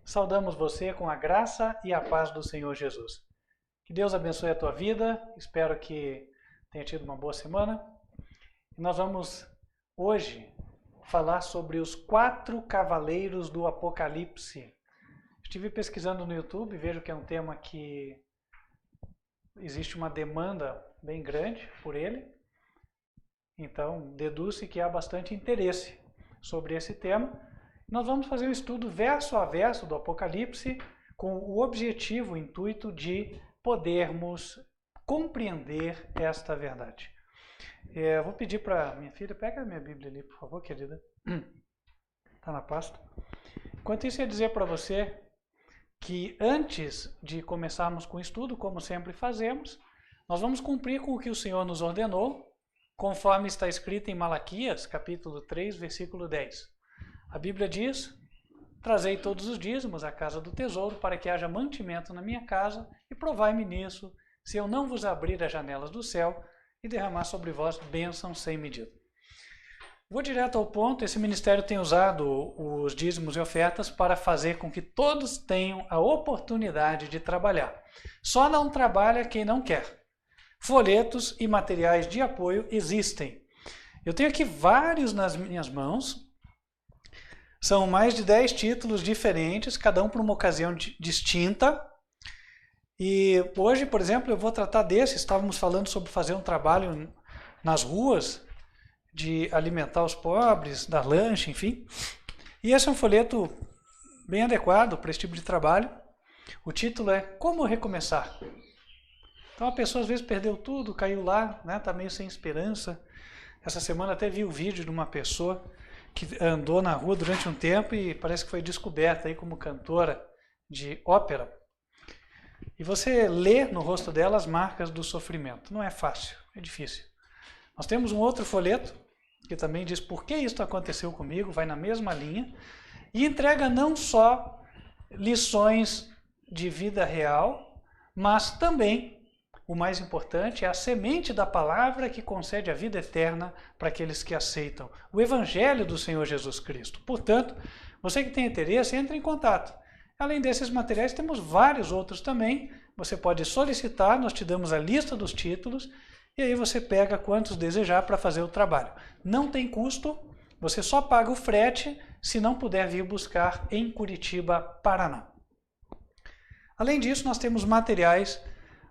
Saudamos você com a graça e a paz do Senhor Jesus. Que Deus abençoe a tua vida, espero que tenha tido uma boa semana. Nós vamos hoje falar sobre os 4 cavaleiros do Apocalipse. Estive pesquisando no YouTube, vejo que é um tema que existe uma demanda bem grande por ele. Então, deduz-se que há bastante interesse sobre esse tema. Nós vamos fazer um estudo verso a verso do Apocalipse com o objetivo, o intuito de podermos compreender esta verdade. Eu vou pedir para minha filha, pega a minha Bíblia ali, por favor, querida. Está na pasta. Enquanto isso, eu ia dizer para você que antes de começarmos com o estudo, como sempre fazemos, nós vamos cumprir com o que o Senhor nos ordenou, conforme está escrito em Malaquias, capítulo 3, versículo 10. A Bíblia diz: trazei todos os dízimos à casa do tesouro, para que haja mantimento na minha casa, e provai-me nisso, se eu não vos abrir as janelas do céu e derramar sobre vós bênção sem medida. Vou direto ao ponto. Esse ministério tem usado os dízimos e ofertas para fazer com que todos tenham a oportunidade de trabalhar. Só não trabalha quem não quer. Folhetos e materiais de apoio existem. Eu tenho aqui vários nas minhas mãos. São mais de 10 títulos diferentes, cada um para uma ocasião distinta. E hoje, por exemplo, eu vou tratar desse. Estávamos falando sobre fazer um trabalho nas ruas, de alimentar os pobres, dar lanche, enfim. E esse é um folheto bem adequado para esse tipo de trabalho. O título é Como Recomeçar. Então a pessoa às vezes perdeu tudo, caiu lá, né, tá meio sem esperança. Essa semana até vi o vídeo de uma pessoa que andou na rua durante um tempo e parece que foi descoberta aí como cantora de ópera. E você lê no rosto dela as marcas do sofrimento. Não é fácil, é difícil. Nós temos um outro folheto que também diz por que isso aconteceu comigo, vai na mesma linha, e entrega não só lições de vida real, mas também, o mais importante, é a semente da palavra que concede a vida eterna para aqueles que aceitam. O Evangelho do Senhor Jesus Cristo. Portanto, você que tem interesse, entre em contato. Além desses materiais, temos vários outros também. Você pode solicitar, nós te damos a lista dos títulos, e aí você pega quantos desejar para fazer o trabalho. Não tem custo, você só paga o frete se não puder vir buscar em Curitiba, Paraná. Além disso, nós temos materiais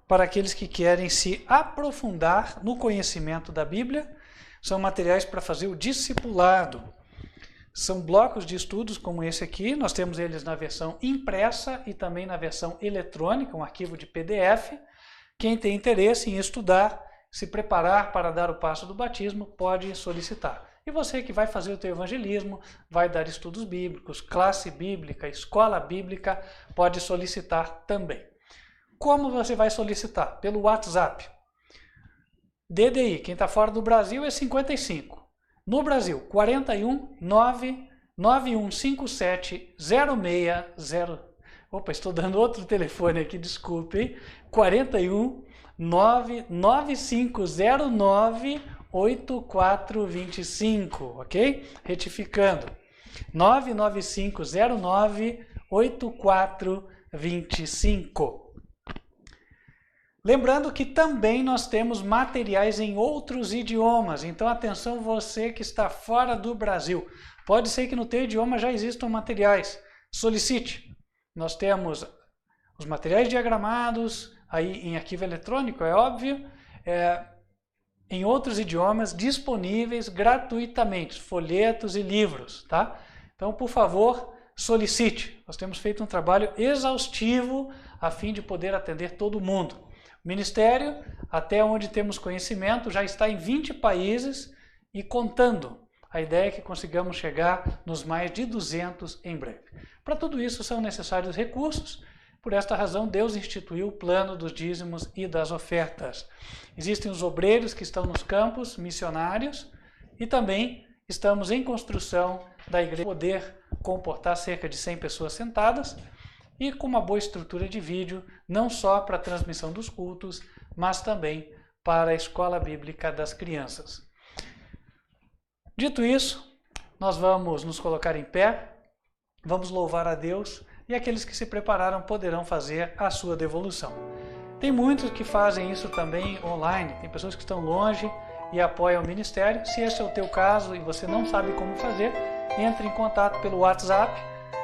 para aqueles que querem se aprofundar no conhecimento da Bíblia. São materiais para fazer o discipulado. São blocos de estudos como esse aqui. Nós temos eles na versão impressa e também na versão eletrônica, um arquivo de PDF. Quem tem interesse em estudar, se preparar para dar o passo do batismo, pode solicitar. E você que vai fazer o teu evangelismo, vai dar estudos bíblicos, classe bíblica, escola bíblica, pode solicitar também. Como você vai solicitar? Pelo WhatsApp. DDI, quem está fora do Brasil é 55. No Brasil, 41 99157 0600. Opa, estou dando outro telefone aqui, desculpe, hein? 41 99509 8425, ok? Retificando. 99509 8425. Lembrando que também nós temos materiais em outros idiomas, então atenção você que está fora do Brasil. Pode ser que no teu idioma já existam materiais, solicite. Nós temos os materiais diagramados, aí em arquivo eletrônico, é óbvio, em outros idiomas disponíveis gratuitamente, folhetos e livros, tá? Então, por favor, solicite. Nós temos feito um trabalho exaustivo a fim de poder atender todo mundo. O Ministério, até onde temos conhecimento, já está em 20 países e contando. A ideia é que consigamos chegar nos mais de 200 em breve. Para tudo isso são necessários recursos. Por esta razão, Deus instituiu o plano dos dízimos e das ofertas. Existem os obreiros que estão nos campos missionários e também estamos em construção da igreja poder comportar cerca de 100 pessoas sentadas e com uma boa estrutura de vídeo, não só para a transmissão dos cultos, mas também para a escola bíblica das crianças. Dito isso, nós vamos nos colocar em pé, vamos louvar a Deus e aqueles que se prepararam poderão fazer a sua devolução. Tem muitos que fazem isso também online, tem pessoas que estão longe e apoiam o ministério. Se esse é o teu caso e você não sabe como fazer, entre em contato pelo WhatsApp,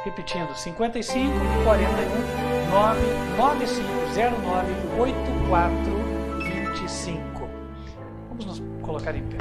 repetindo, 55 41 99509 8425. Vamos nos colocar em pé.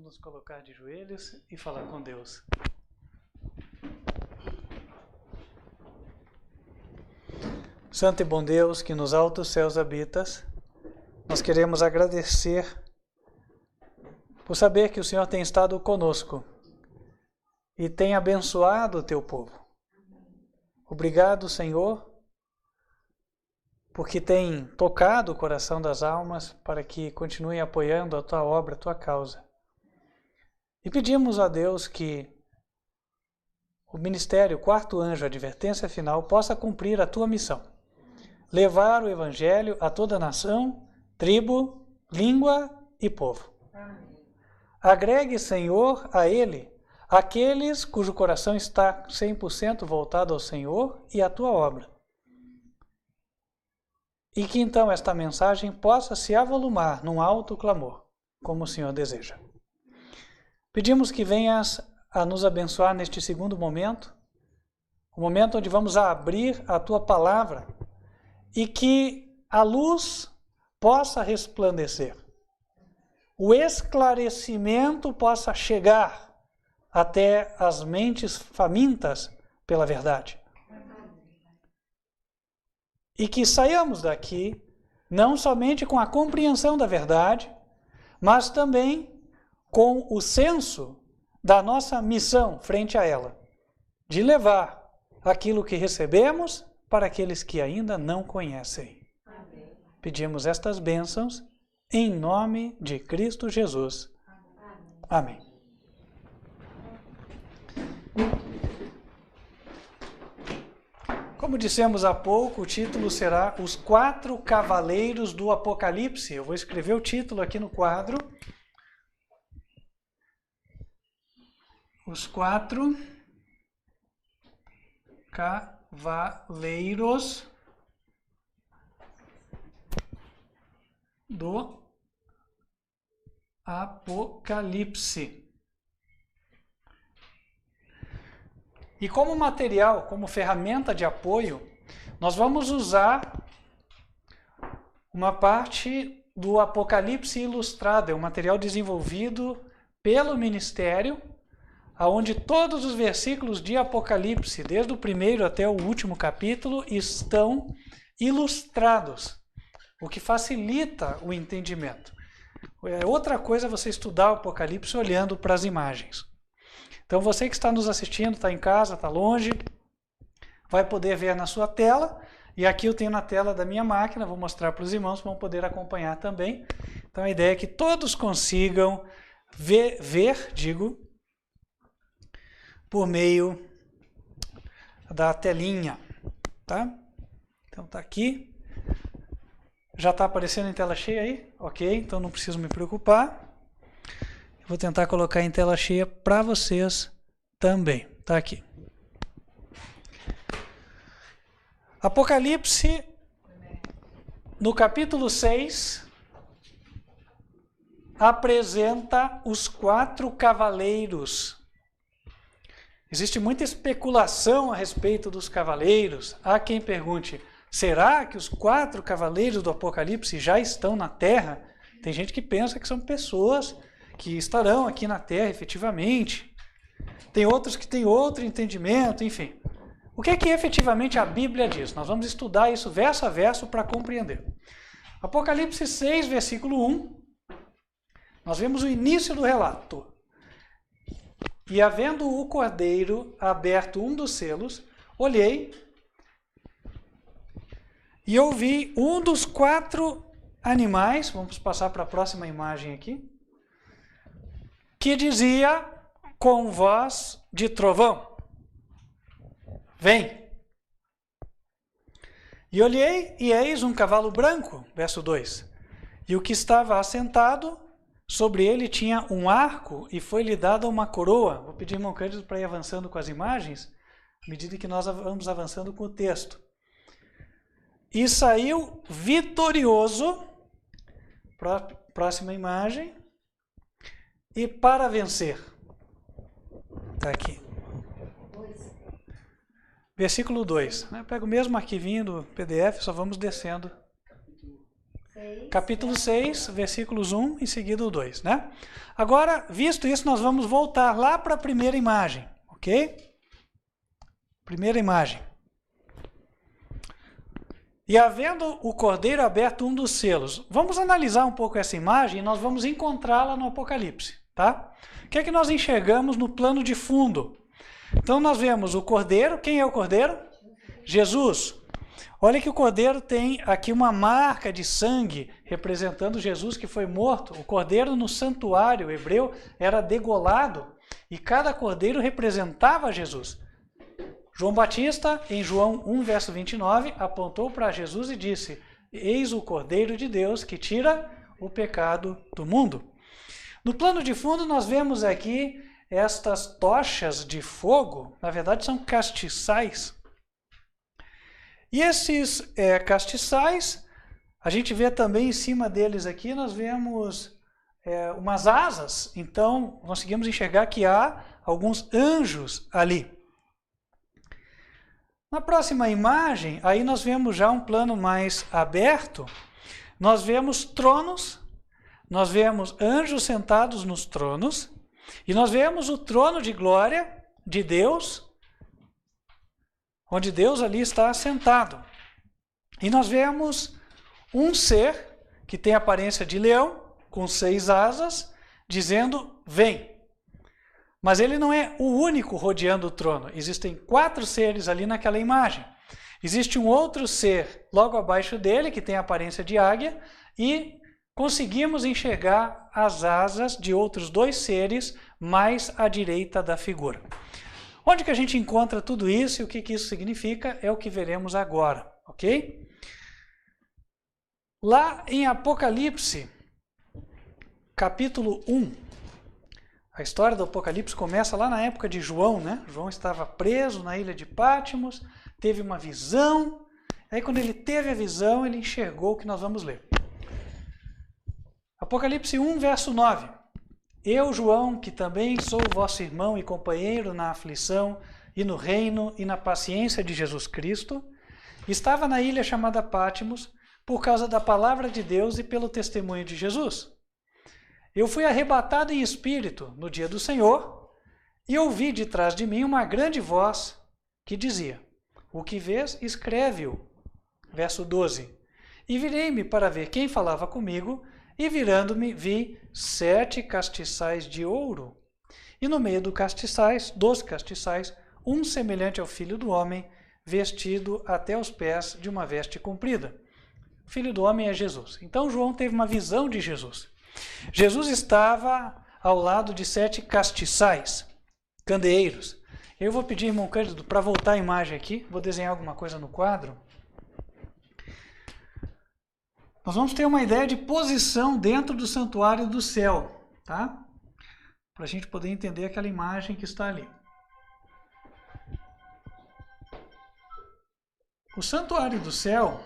Nos colocar de joelhos e falar com Deus. Santo e bom Deus, que nos altos céus habitas, nós queremos agradecer por saber que o Senhor tem estado conosco e tem abençoado o teu povo. Obrigado, Senhor, porque tem tocado o coração das almas para que continuem apoiando a tua obra, a tua causa. E pedimos a Deus que o ministério, o quarto anjo, advertência final, possa cumprir a tua missão. Levar o evangelho a toda nação, tribo, língua e povo. Agregue, Senhor, a ele aqueles cujo coração está 100% voltado ao Senhor e à tua obra. E que então esta mensagem possa se avolumar num alto clamor, como o Senhor deseja. Pedimos que venhas a nos abençoar neste segundo momento, o momento onde vamos abrir a tua palavra e que a luz possa resplandecer, o esclarecimento possa chegar até as mentes famintas pela verdade. E que saiamos daqui não somente com a compreensão da verdade, mas também com o senso da nossa missão frente a ela, de levar aquilo que recebemos para aqueles que ainda não conhecem. Amém. Pedimos estas bênçãos em nome de Cristo Jesus. Amém. Como dissemos há pouco, o título será Os Quatro Cavaleiros do Apocalipse. Eu vou escrever o título aqui no quadro. Os quatro cavaleiros do Apocalipse. E como material, como ferramenta de apoio, Nós vamos usar uma parte do Apocalipse Ilustrado, é um material desenvolvido pelo Ministério, onde todos os versículos de Apocalipse, desde o primeiro até o último capítulo, estão ilustrados, o que facilita o entendimento. Outra coisa é você estudar o Apocalipse olhando para as imagens. Então você que está nos assistindo, está em casa, está longe, vai poder ver na sua tela. E aqui eu tenho na tela da minha máquina, vou mostrar para os irmãos, vão poder acompanhar também. Então a ideia é que todos consigam ver, por meio da telinha, tá? Então tá aqui. Já está aparecendo em tela cheia aí? Ok, então não preciso me preocupar. Vou tentar colocar em tela cheia para vocês também. Tá aqui. Apocalipse, no capítulo 6, apresenta os 4 cavaleiros. Existe muita especulação a respeito dos cavaleiros. Há quem pergunte, será que os 4 cavaleiros do Apocalipse já estão na Terra? Tem gente que pensa que são pessoas que estarão aqui na Terra efetivamente. Tem outros que têm outro entendimento, enfim. O que é que efetivamente a Bíblia diz? Nós vamos estudar isso verso a verso para compreender. Apocalipse 6, versículo 1, nós vemos o início do relato. E havendo o cordeiro aberto um dos selos, olhei e ouvi um dos 4 animais, vamos passar para a próxima imagem aqui, que dizia com voz de trovão, vem. E olhei, e eis um cavalo branco, verso 2. E o que estava assentado, sobre ele tinha um arco, e foi-lhe dada uma coroa. Vou pedir, irmão Cândido, para ir avançando com as imagens, à medida que nós vamos avançando com o texto. E saiu vitorioso, próxima imagem, e para vencer. Está aqui. Versículo 2. Pega o mesmo arquivinho do PDF, só vamos descendo. Capítulo 6, versículos 1 e seguido o 2. Né? Agora, visto isso, nós vamos voltar lá para a primeira imagem. Ok? Primeira imagem. E havendo o cordeiro aberto um dos selos. Vamos analisar um pouco essa imagem e nós vamos encontrá-la no Apocalipse. Tá? O que é que nós enxergamos no plano de fundo? Então nós vemos o cordeiro. Quem é o cordeiro? Jesus. Olha que o cordeiro tem aqui uma marca de sangue representando Jesus que foi morto. O cordeiro no santuário hebreu era degolado e cada cordeiro representava Jesus. João Batista, em João 1, verso 29, apontou para Jesus e disse, eis o Cordeiro de Deus que tira o pecado do mundo. No plano de fundo nós vemos aqui estas tochas de fogo, na verdade são castiçais. E esses castiçais, a gente vê também em cima deles aqui, nós vemos umas asas. Então, conseguimos enxergar que há alguns anjos ali. Na próxima imagem, aí nós vemos já um plano mais aberto. Nós vemos tronos, nós vemos anjos sentados nos tronos, e nós vemos o trono de glória de Deus, onde Deus ali está assentado. E nós vemos um ser que tem a aparência de leão, com 6 asas, dizendo, vem. Mas ele não é o único rodeando o trono. Existem 4 seres ali naquela imagem. Existe um outro ser logo abaixo dele, que tem a aparência de águia, e conseguimos enxergar as asas de outros 2 seres mais à direita da figura. Onde que a gente encontra tudo isso e o que isso significa é o que veremos agora, ok? Lá em Apocalipse, capítulo 1, a história do Apocalipse começa lá na época de João, né? João estava preso na ilha de Patmos, teve uma visão, aí quando ele teve a visão, ele enxergou o que nós vamos ler. Apocalipse 1, verso 9. Eu, João, que também sou vosso irmão e companheiro na aflição e no reino e na paciência de Jesus Cristo, estava na ilha chamada Pátimos por causa da palavra de Deus e pelo testemunho de Jesus. Eu fui arrebatado em espírito no dia do Senhor e ouvi de trás de mim uma grande voz que dizia: o que vês, escreve-o. Verso 12. E virei-me para ver quem falava comigo, e virando-me vi 7 castiçais de ouro. E no meio dos castiçais, um semelhante ao Filho do Homem, vestido até os pés de uma veste comprida. O Filho do Homem é Jesus. Então João teve uma visão de Jesus. Jesus estava ao lado de 7 castiçais, candeeiros. Eu vou pedir, irmão Cândido, para voltar a imagem aqui. Vou desenhar alguma coisa no quadro. Nós vamos ter uma ideia de posição dentro do santuário do céu, tá? Para a gente poder entender aquela imagem que está ali. O santuário do céu,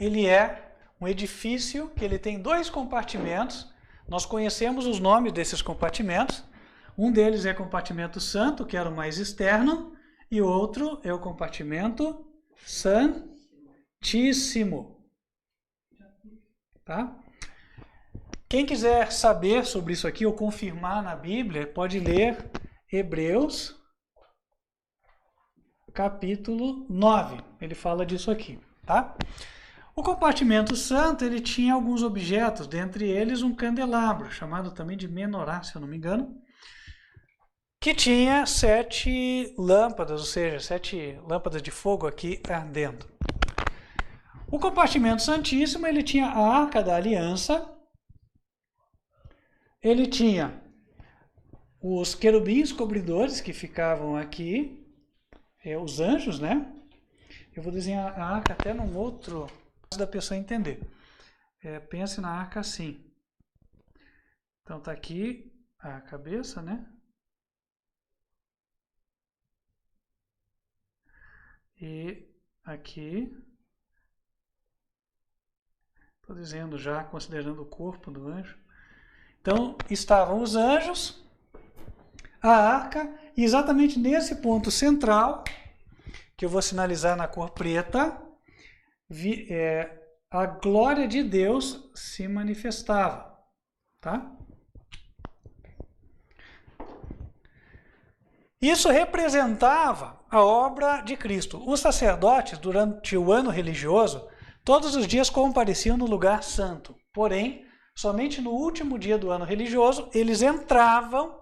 ele é um edifício que ele tem 2 compartimentos. Nós conhecemos os nomes desses compartimentos. Um deles é o compartimento santo, que era o mais externo, e o outro é o compartimento santíssimo. Tá? Quem quiser saber sobre isso aqui ou confirmar na Bíblia, pode ler Hebreus, capítulo 9. Ele fala disso aqui, tá? O compartimento santo, ele tinha alguns objetos, dentre eles um candelabro, chamado também de menorá, se eu não me engano, que tinha 7 lâmpadas, ou seja, 7 lâmpadas de fogo aqui ardendo. O compartimento santíssimo, ele tinha a Arca da Aliança, ele tinha os querubins cobridores que ficavam aqui, os anjos, né? Eu vou desenhar a arca até num outro, da pessoa entender. Pense na arca assim. Então tá aqui a cabeça, né? E aqui, estou dizendo já, considerando o corpo do anjo. Então, estavam os anjos, a arca, e exatamente nesse ponto central, que eu vou sinalizar na cor preta, a glória de Deus se manifestava. Tá? Isso representava a obra de Cristo. Os sacerdotes, durante o ano religioso, todos os dias compareciam no lugar santo. Porém, somente no último dia do ano religioso, eles entravam,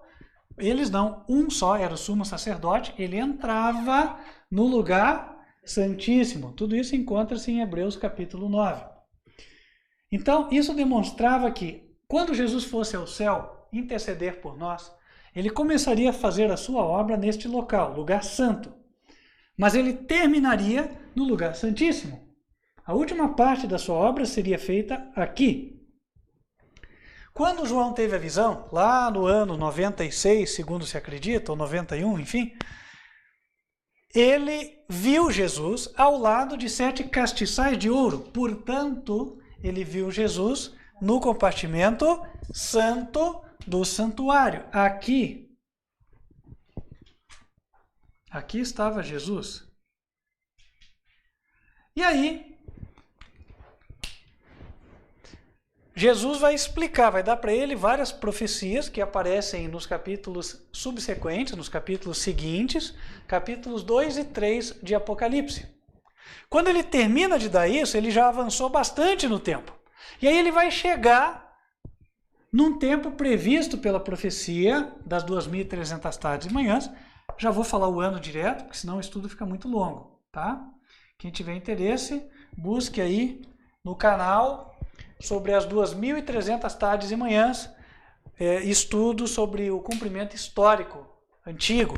eles não, um só era o sumo sacerdote, ele entrava no lugar santíssimo. Tudo isso encontra-se em Hebreus capítulo 9. Então, isso demonstrava que, quando Jesus fosse ao céu interceder por nós, ele começaria a fazer a sua obra neste local, lugar santo. Mas ele terminaria no lugar santíssimo. A última parte da sua obra seria feita aqui. Quando João teve a visão, lá no ano 96, segundo se acredita, ou 91, enfim, ele viu Jesus ao lado de 7 castiçais de ouro. Portanto, ele viu Jesus no compartimento santo do santuário. Aqui estava Jesus. E aí, Jesus vai explicar, vai dar para ele várias profecias que aparecem nos capítulos subsequentes, nos capítulos seguintes, capítulos 2 e 3 de Apocalipse. Quando ele termina de dar isso, ele já avançou bastante no tempo. E aí ele vai chegar num tempo previsto pela profecia das 2.300 tardes e manhãs. Já vou falar o ano direto, porque senão o estudo fica muito longo, tá? Quem tiver interesse, busque aí no canal sobre as 2.300 tardes e manhãs, estudo sobre o cumprimento histórico antigo.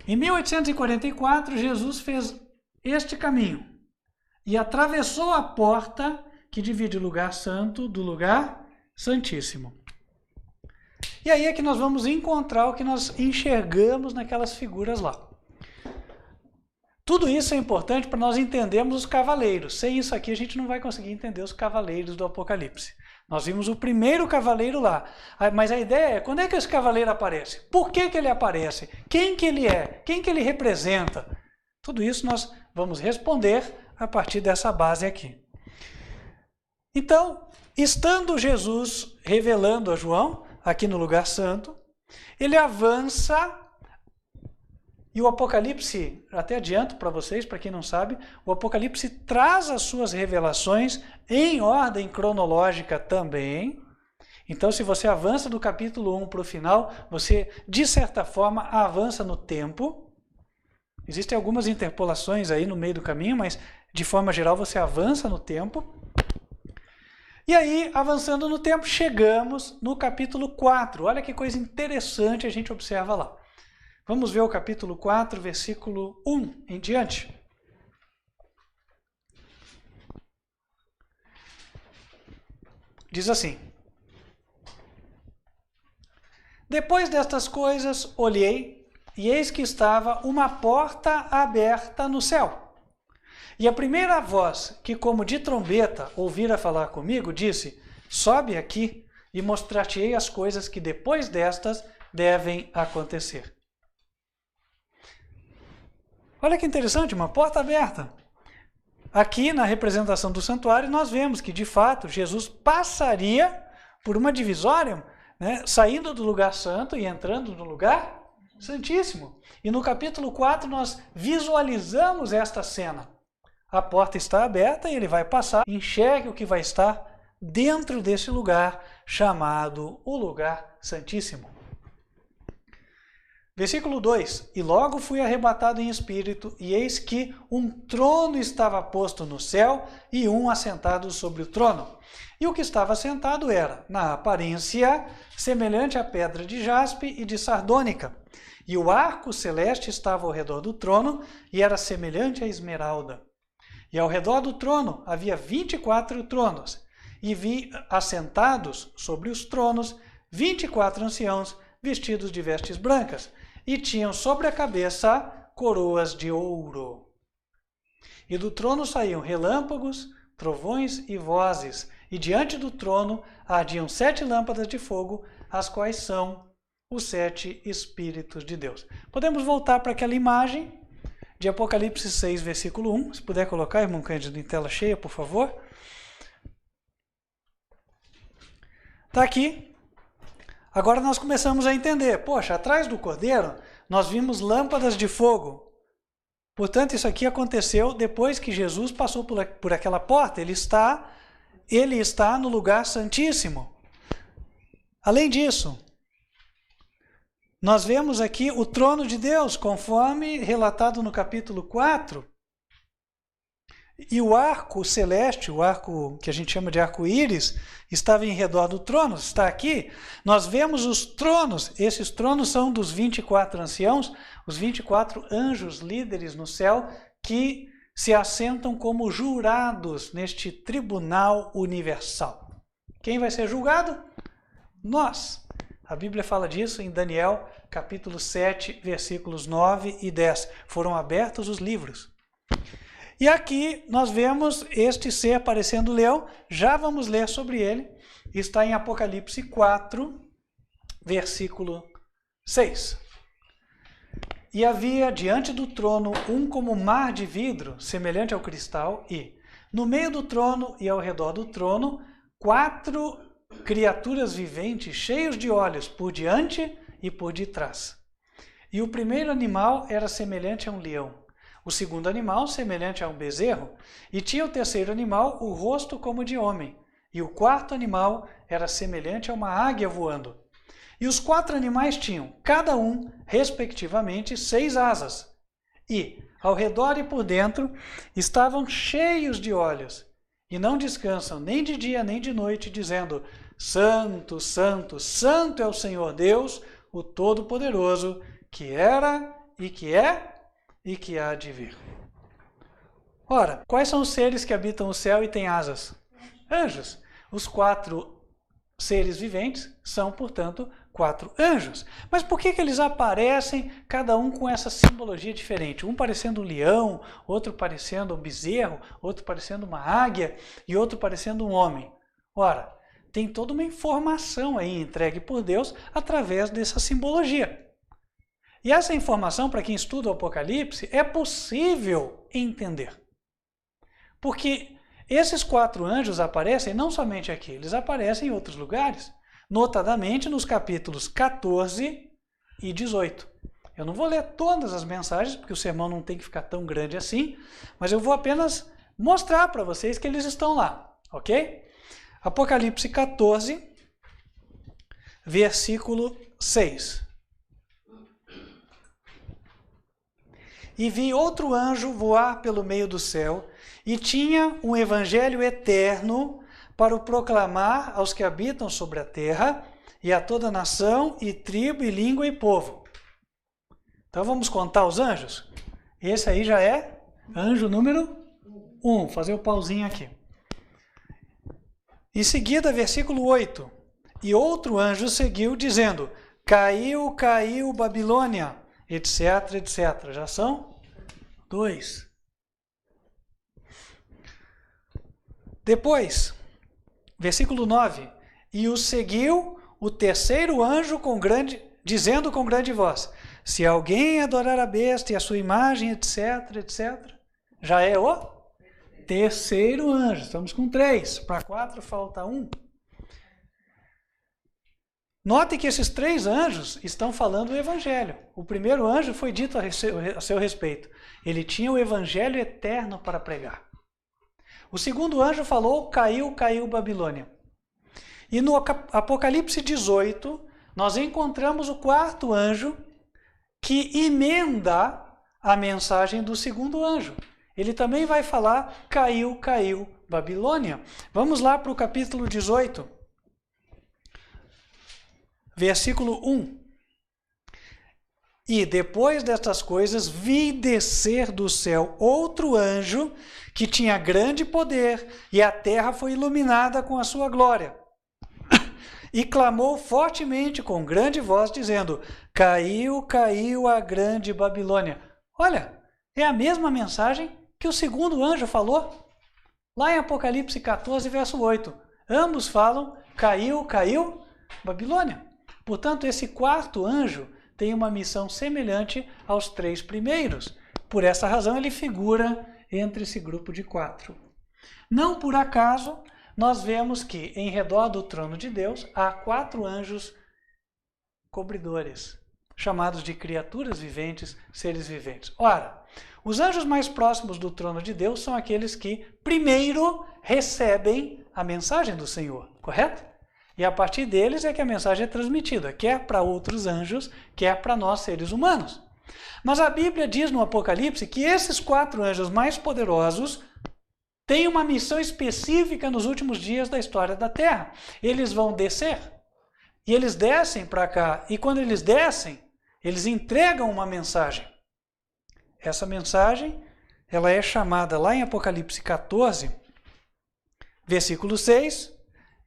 Em 1844, Jesus fez este caminho e atravessou a porta que divide o lugar santo do lugar santíssimo. E aí é que nós vamos encontrar o que nós enxergamos naquelas figuras lá. Tudo isso é importante para nós entendermos os cavaleiros. Sem isso aqui a gente não vai conseguir entender os cavaleiros do Apocalipse. Nós vimos o primeiro cavaleiro lá. Mas a ideia é, quando é que esse cavaleiro aparece? Por que ele aparece? Quem que ele é? Quem que ele representa? Tudo isso nós vamos responder a partir dessa base aqui. Então, estando Jesus revelando a João, aqui no lugar santo, ele avança, e o Apocalipse, até adianto para vocês, para quem não sabe, o Apocalipse traz as suas revelações em ordem cronológica também. Então, se você avança do capítulo 1 para o final, você, de certa forma, avança no tempo. Existem algumas interpolações aí no meio do caminho, mas, de forma geral, você avança no tempo. E aí, avançando no tempo, chegamos no capítulo 4. Olha que coisa interessante a gente observa lá. Vamos ver o capítulo 4, versículo 1 em diante. Diz assim: Depois destas coisas, olhei, e eis que estava uma porta aberta no céu. E a primeira voz, que como de trombeta ouvira falar comigo, disse: Sobe aqui e mostrar-te-ei as coisas que depois destas devem acontecer. Olha que interessante, uma porta aberta. Aqui na representação do santuário nós vemos que de fato Jesus passaria por uma divisória, né, saindo do lugar santo e entrando no lugar santíssimo. E no capítulo 4 nós visualizamos esta cena. A porta está aberta e ele vai passar, enxergue o que vai estar dentro desse lugar chamado o lugar santíssimo. Versículo 2: E logo fui arrebatado em espírito, e eis que um trono estava posto no céu, e um assentado sobre o trono. E o que estava assentado era, na aparência, semelhante à pedra de jaspe e de sardônica. E o arco celeste estava ao redor do trono, e era semelhante à esmeralda. E ao redor do trono havia 24 tronos, e vi assentados sobre os tronos 24 anciãos, vestidos de vestes brancas, e tinham sobre a cabeça coroas de ouro. E do trono saíam relâmpagos, trovões e vozes, e diante do trono ardiam 7 lâmpadas de fogo, as quais são os 7 Espíritos de Deus. Podemos voltar para aquela imagem de Apocalipse 6, versículo 1. Se puder colocar, irmão Cândido, em tela cheia, por favor. Está aqui. Agora nós começamos a entender. Poxa, atrás do cordeiro nós vimos lâmpadas de fogo. Portanto, isso aqui aconteceu depois que Jesus passou por aquela porta. Ele está no lugar santíssimo. Além disso, nós vemos aqui o trono de Deus, conforme relatado no capítulo 4. E o arco celeste, o arco que a gente chama de arco-íris, estava em redor do trono, está aqui. Nós vemos os tronos, esses tronos são dos 24 anciãos, os 24 anjos líderes no céu, que se assentam como jurados neste tribunal universal. Quem vai ser julgado? Nós. A Bíblia fala disso em Daniel, capítulo 7, versículos 9 e 10. Foram abertos os livros. E aqui nós vemos este ser parecendo leão, já vamos ler sobre ele, está em Apocalipse 4, versículo 6. E havia diante do trono um como mar de vidro, semelhante ao cristal, e no meio do trono e ao redor do trono, 4 criaturas viventes, cheios de olhos, por diante e por detrás. E o primeiro animal era semelhante a um leão. O segundo animal, semelhante a um bezerro, e tinha o terceiro animal o rosto como de homem, e o quarto animal era semelhante a uma águia voando. E os 4 animais tinham, cada um, respectivamente, 6 asas, e, ao redor e por dentro, estavam cheios de olhos, e não descansam nem de dia nem de noite, dizendo: Santo, Santo, Santo é o Senhor Deus, o Todo-Poderoso, que era e que é e que há de vir. Ora, quais são os seres que habitam o céu e têm asas? Anjos. Os 4 seres viventes são, portanto, 4 anjos. Mas por que eles aparecem, cada um com essa simbologia diferente? Um parecendo um leão, outro parecendo um bezerro, outro parecendo uma águia e outro parecendo um homem. Ora, tem toda uma informação aí entregue por Deus através dessa simbologia. E essa informação, para quem estuda o Apocalipse, é possível entender. Porque esses 4 anjos aparecem não somente aqui, eles aparecem em outros lugares. Notadamente nos capítulos 14 e 18. Eu não vou ler todas as mensagens, porque o sermão não tem que ficar tão grande assim, mas eu vou apenas mostrar para vocês que eles estão lá, ok? Apocalipse 14, versículo 6. E vi outro anjo voar pelo meio do céu, e tinha um evangelho eterno para o proclamar aos que habitam sobre a terra, e a toda nação, e tribo, e língua, e povo. Então vamos contar os anjos? Esse aí já é anjo número 1. Fazer o pauzinho aqui. Em seguida, versículo 8. E outro anjo seguiu, dizendo: caiu, caiu Babilônia, etc, etc. Já são 2. Depois, versículo 9. E o seguiu o terceiro anjo dizendo com grande voz: se alguém adorar a besta e a sua imagem, etc, etc. Já é o terceiro anjo. Estamos com 3. Para 4 falta 1. Note que esses 3 anjos estão falando o evangelho. O primeiro anjo foi dito a seu respeito. Ele tinha o evangelho eterno para pregar. O segundo anjo falou: caiu, caiu Babilônia. E no Apocalipse 18, nós encontramos o quarto anjo que emenda a mensagem do segundo anjo. Ele também vai falar: caiu, caiu Babilônia. Vamos lá para o capítulo 18, versículo 1. E depois destas coisas vi descer do céu outro anjo que tinha grande poder, e a terra foi iluminada com a sua glória. E clamou fortemente com grande voz, dizendo: caiu, caiu a grande Babilônia. Olha, é a mesma mensagem que o segundo anjo falou, lá em Apocalipse 14, verso 8. Ambos falam: caiu, caiu Babilônia. Portanto, esse quarto anjo tem uma missão semelhante aos 3 primeiros. Por essa razão, ele figura entre esse grupo de 4. Não por acaso, nós vemos que em redor do trono de Deus há 4 anjos cobridores, chamados de criaturas viventes, seres viventes. Ora, os anjos mais próximos do trono de Deus são aqueles que primeiro recebem a mensagem do Senhor, correto? E a partir deles é que a mensagem é transmitida, quer para outros anjos, quer para nós seres humanos. Mas a Bíblia diz no Apocalipse que esses 4 anjos mais poderosos têm uma missão específica nos últimos dias da história da Terra. Eles vão descer, e eles descem para cá, e quando eles descem, eles entregam uma mensagem. Essa mensagem, ela é chamada lá em Apocalipse 14, versículo 6,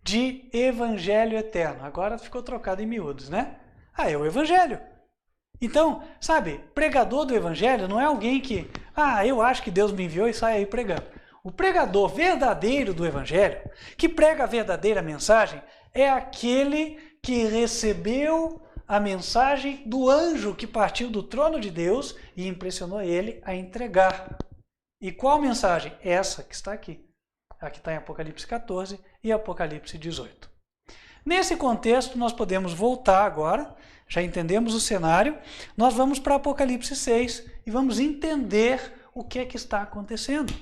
de Evangelho Eterno. Agora ficou trocado em miúdos, né? É o Evangelho. Então, sabe, pregador do Evangelho não é alguém que, eu acho que Deus me enviou e sai aí pregando. O pregador verdadeiro do Evangelho, que prega a verdadeira mensagem, é aquele que recebeu a mensagem do anjo que partiu do trono de Deus e impressionou ele a entregar. E qual mensagem? Essa que está aqui. Aqui está em Apocalipse 14 e Apocalipse 18. Nesse contexto, nós podemos voltar agora, já entendemos o cenário, nós vamos para Apocalipse 6 e vamos entender o que é que está acontecendo.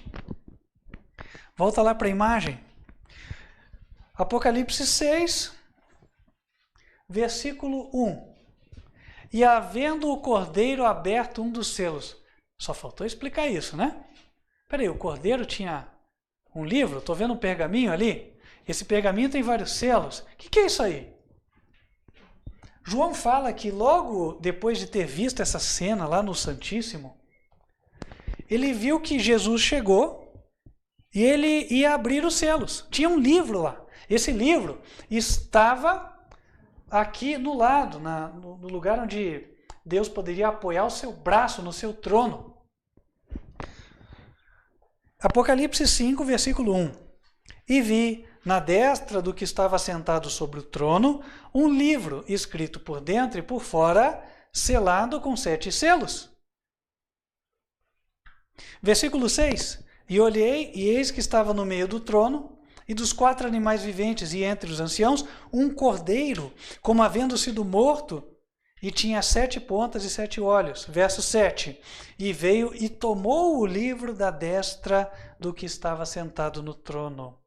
Volta lá para a imagem. Apocalipse 6, versículo 1. E havendo o cordeiro aberto um dos selos. Só faltou explicar isso, né? Peraí, o cordeiro tinha um livro? Estou vendo um pergaminho ali. Esse pergaminho tem vários selos. O que é isso aí? João fala que logo depois de ter visto essa cena lá no Santíssimo, ele viu que Jesus chegou e ele ia abrir os selos. Tinha um livro lá. Esse livro estava aqui no lado, no lugar onde Deus poderia apoiar o seu braço no seu trono. Apocalipse 5, versículo 1. E vi na destra do que estava sentado sobre o trono um livro escrito por dentro e por fora, selado com 7 selos. Versículo 6. E olhei, e eis que estava no meio do trono, e dos 4 animais viventes, e entre os anciãos, um cordeiro, como havendo sido morto, e tinha 7 pontas e 7 olhos. Verso 7. E veio e tomou o livro da destra do que estava sentado no trono.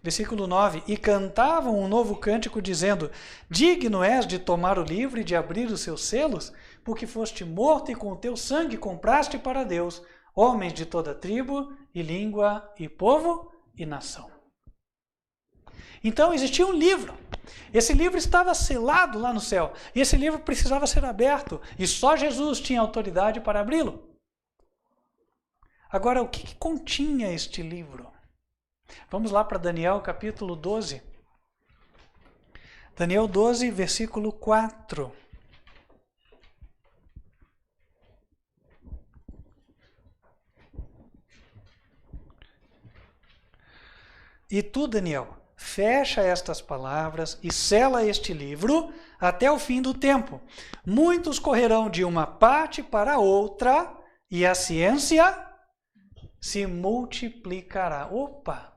Versículo 9. E cantavam um novo cântico, dizendo: digno és de tomar o livro e de abrir os seus selos, porque foste morto e com o teu sangue compraste para Deus homens de toda tribo e língua e povo e nação. Então existia um livro. Esse livro estava selado lá no céu. E esse livro precisava ser aberto. E só Jesus tinha autoridade para abri-lo. Agora, o que continha este livro? Vamos lá para Daniel capítulo 12. Daniel 12, versículo 4. E tu, Daniel, fecha estas palavras e sela este livro até o fim do tempo. Muitos correrão de uma parte para outra e a ciência se multiplicará. Opa!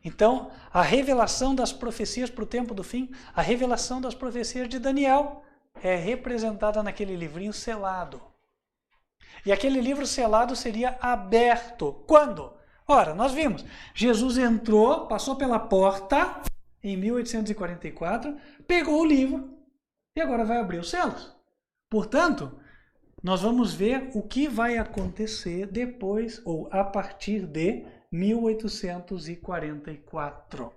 Então, a revelação das profecias para o tempo do fim, a revelação das profecias de Daniel é representada naquele livrinho selado. E aquele livro selado seria aberto. Quando? Ora, nós vimos, Jesus entrou, passou pela porta em 1844, pegou o livro e agora vai abrir os selos. Portanto, nós vamos ver o que vai acontecer depois ou a partir de 1844.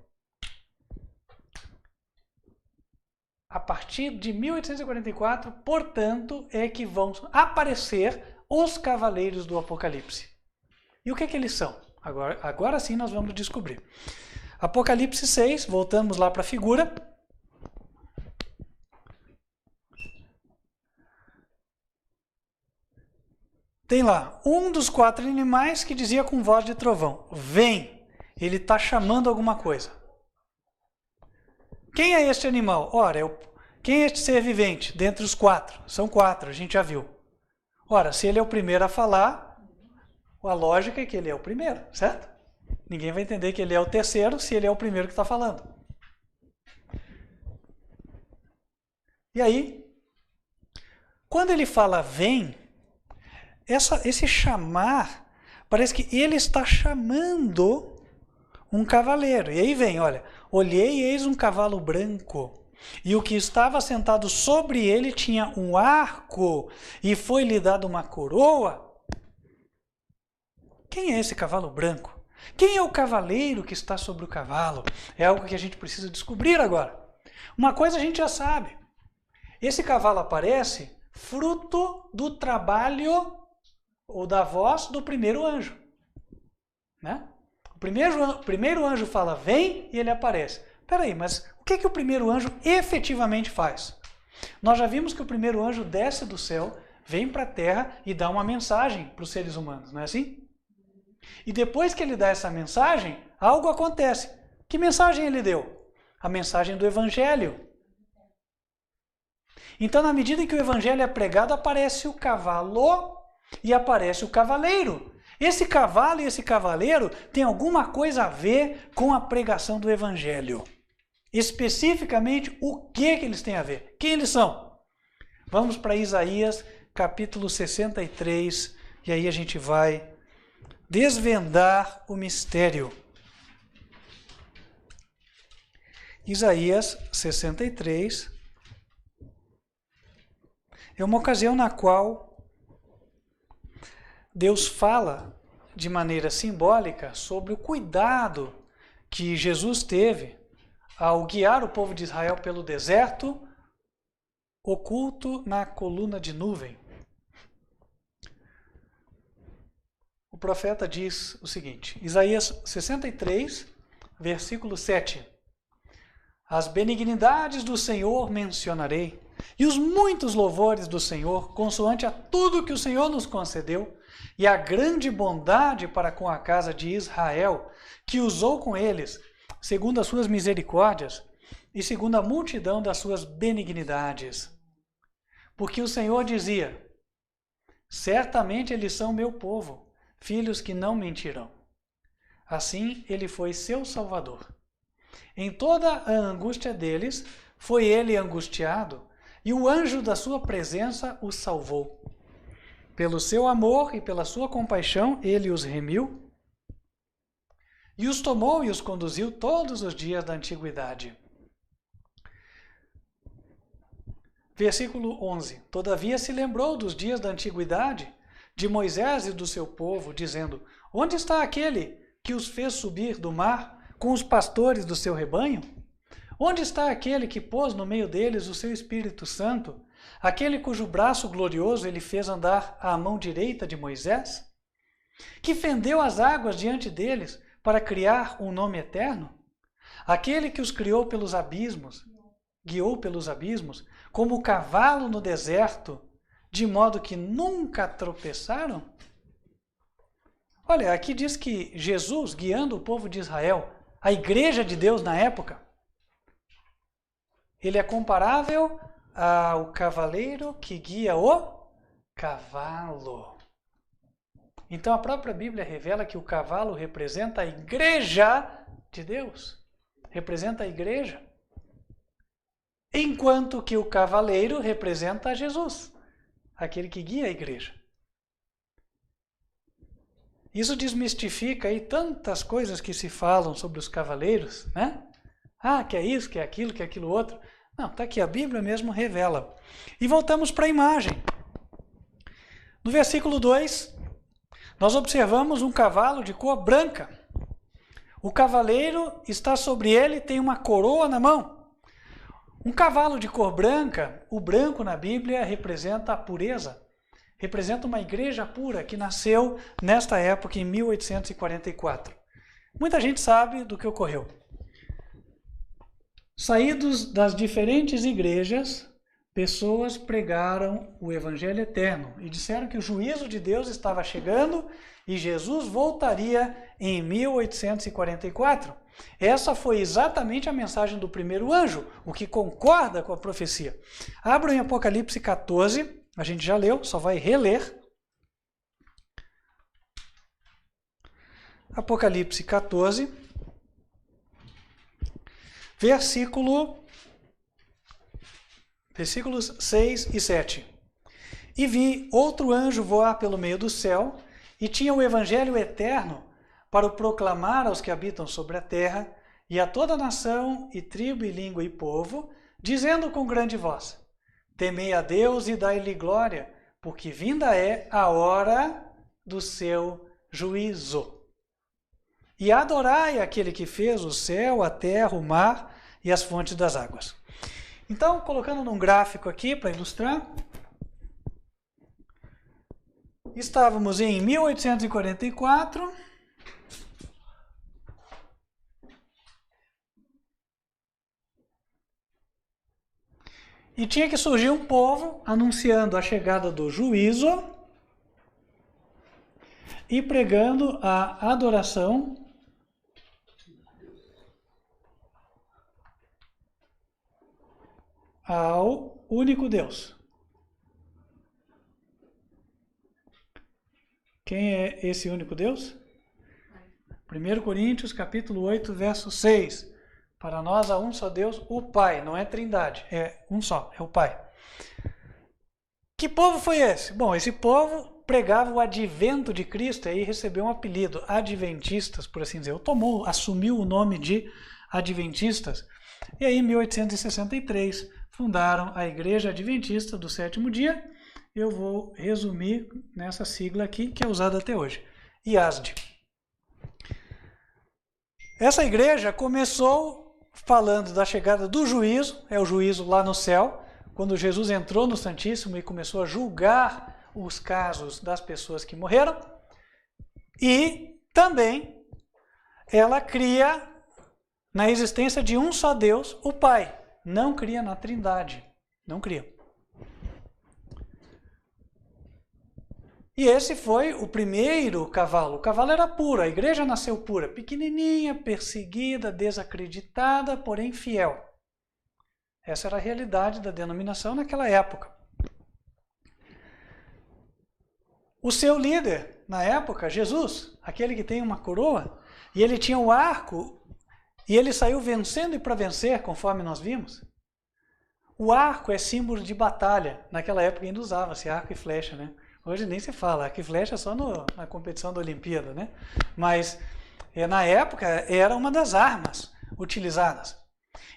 A partir de 1844, portanto, é que vão aparecer os cavaleiros do Apocalipse. E o que eles são? Agora sim nós vamos descobrir. Apocalipse 6, voltamos lá para a figura. Tem lá um dos 4 animais que dizia com voz de trovão: vem! Ele está chamando alguma coisa. Quem é este animal? Ora, quem é este ser vivente dentre os 4? São 4, a gente já viu. Ora, se ele é o primeiro a falar, a lógica é que ele é o primeiro, certo? Ninguém vai entender que ele é o terceiro se ele é o primeiro que está falando. E aí, quando ele fala vem, esse chamar, parece que ele está chamando um cavaleiro. E aí vem, olha, olhei e eis um cavalo branco, e o que estava sentado sobre ele tinha um arco, e foi-lhe dado uma coroa. Quem é esse cavalo branco? Quem é o cavaleiro que está sobre o cavalo? É algo que a gente precisa descobrir agora. Uma coisa a gente já sabe. Esse cavalo aparece fruto do trabalho ou da voz do primeiro anjo. Né? O primeiro anjo fala vem e ele aparece. Espera aí, mas o que o primeiro anjo efetivamente faz? Nós já vimos que o primeiro anjo desce do céu, vem para a terra e dá uma mensagem para os seres humanos, não é assim? E depois que ele dá essa mensagem, algo acontece. Que mensagem ele deu? A mensagem do Evangelho. Então, na medida em que o Evangelho é pregado, aparece o cavalo e aparece o cavaleiro. Esse cavalo e esse cavaleiro têm alguma coisa a ver com a pregação do Evangelho. Especificamente, o que eles têm a ver? Quem eles são? Vamos para Isaías, capítulo 63, e aí a gente vai desvendar o mistério. Isaías 63 é uma ocasião na qual Deus fala de maneira simbólica sobre o cuidado que Jesus teve ao guiar o povo de Israel pelo deserto, oculto na coluna de nuvem. O profeta diz o seguinte, Isaías 63, versículo 7. As benignidades do Senhor mencionarei, e os muitos louvores do Senhor, consoante a tudo que o Senhor nos concedeu, e a grande bondade para com a casa de Israel, que usou com eles, segundo as suas misericórdias, e segundo a multidão das suas benignidades. Porque o Senhor dizia: certamente eles são meu povo, filhos que não mentirão. Assim ele foi seu Salvador. Em toda a angústia deles, foi ele angustiado, e o anjo da sua presença os salvou. Pelo seu amor e pela sua compaixão, ele os remiu, e os tomou e os conduziu todos os dias da antiguidade. Versículo 11. Todavia se lembrou dos dias da antiguidade, de Moisés e do seu povo, dizendo: onde está aquele que os fez subir do mar com os pastores do seu rebanho? Onde está aquele que pôs no meio deles o seu Espírito Santo, aquele cujo braço glorioso ele fez andar à mão direita de Moisés? Que fendeu as águas diante deles para criar um nome eterno? Aquele que os criou pelos abismos, guiou pelos abismos, como o cavalo no deserto, de modo que nunca tropeçaram? Olha, aqui diz que Jesus, guiando o povo de Israel, a igreja de Deus na época, ele é comparável ao cavaleiro que guia o cavalo. Então a própria Bíblia revela que o cavalo representa a igreja de Deus. Representa a igreja. Enquanto que o cavaleiro representa Jesus, aquele que guia a igreja. Isso desmistifica aí tantas coisas que se falam sobre os cavaleiros, né? Ah, que é isso, que é aquilo outro. Não, está aqui, a Bíblia mesmo revela. E voltamos para a imagem. No versículo 2, nós observamos um cavalo de cor branca. O cavaleiro está sobre ele, tem uma coroa na mão. Um cavalo de cor branca, o branco na Bíblia representa a pureza. Representa uma igreja pura que nasceu nesta época, em 1844. Muita gente sabe do que ocorreu. Saídos das diferentes igrejas, pessoas pregaram o Evangelho eterno e disseram que o juízo de Deus estava chegando e Jesus voltaria em 1844. Essa foi exatamente a mensagem do primeiro anjo, o que concorda com a profecia. Abram em Apocalipse 14, a gente já leu, só vai reler. Apocalipse 14, versículos 6 e 7. E vi outro anjo voar pelo meio do céu, e tinha o evangelho eterno para o proclamar aos que habitam sobre a terra, e a toda nação, e tribo, e língua, e povo, dizendo com grande voz: temei a Deus e dai-lhe glória, porque vinda é a hora do seu juízo. E adorai aquele que fez o céu, a terra, o mar e as fontes das águas. Então, colocando num gráfico aqui para ilustrar, estávamos em 1844, e tinha que surgir um povo anunciando a chegada do juízo e pregando a adoração ao único Deus. Quem é esse único Deus? 1 Coríntios, capítulo 8, verso 6. Para nós há um só Deus, o Pai. Não é trindade, é um só, é o Pai. Que povo foi esse? Bom, esse povo pregava o advento de Cristo e aí recebeu um apelido, adventistas, por assim dizer. Assumiu o nome de adventistas. E aí, em 1863, fundaram a Igreja Adventista do Sétimo Dia. Eu vou resumir nessa sigla aqui, que é usada até hoje, IASD. Essa igreja começou falando da chegada do juízo, é o juízo lá no céu, quando Jesus entrou no Santíssimo e começou a julgar os casos das pessoas que morreram. E também ela cria na existência de um só Deus, o Pai. Não cria na Trindade, não cria. E esse foi o primeiro cavalo. O cavalo era puro, a igreja nasceu pura, pequenininha, perseguida, desacreditada, porém fiel. Essa era a realidade da denominação naquela época. O seu líder, na época, Jesus, aquele que tem uma coroa, e ele tinha o arco, e ele saiu vencendo e para vencer, conforme nós vimos. O arco é símbolo de batalha. Naquela época ainda usava-se arco e flecha, né? Hoje nem se fala, arco e flecha é só na competição da Olimpíada, né? Mas na época era uma das armas utilizadas.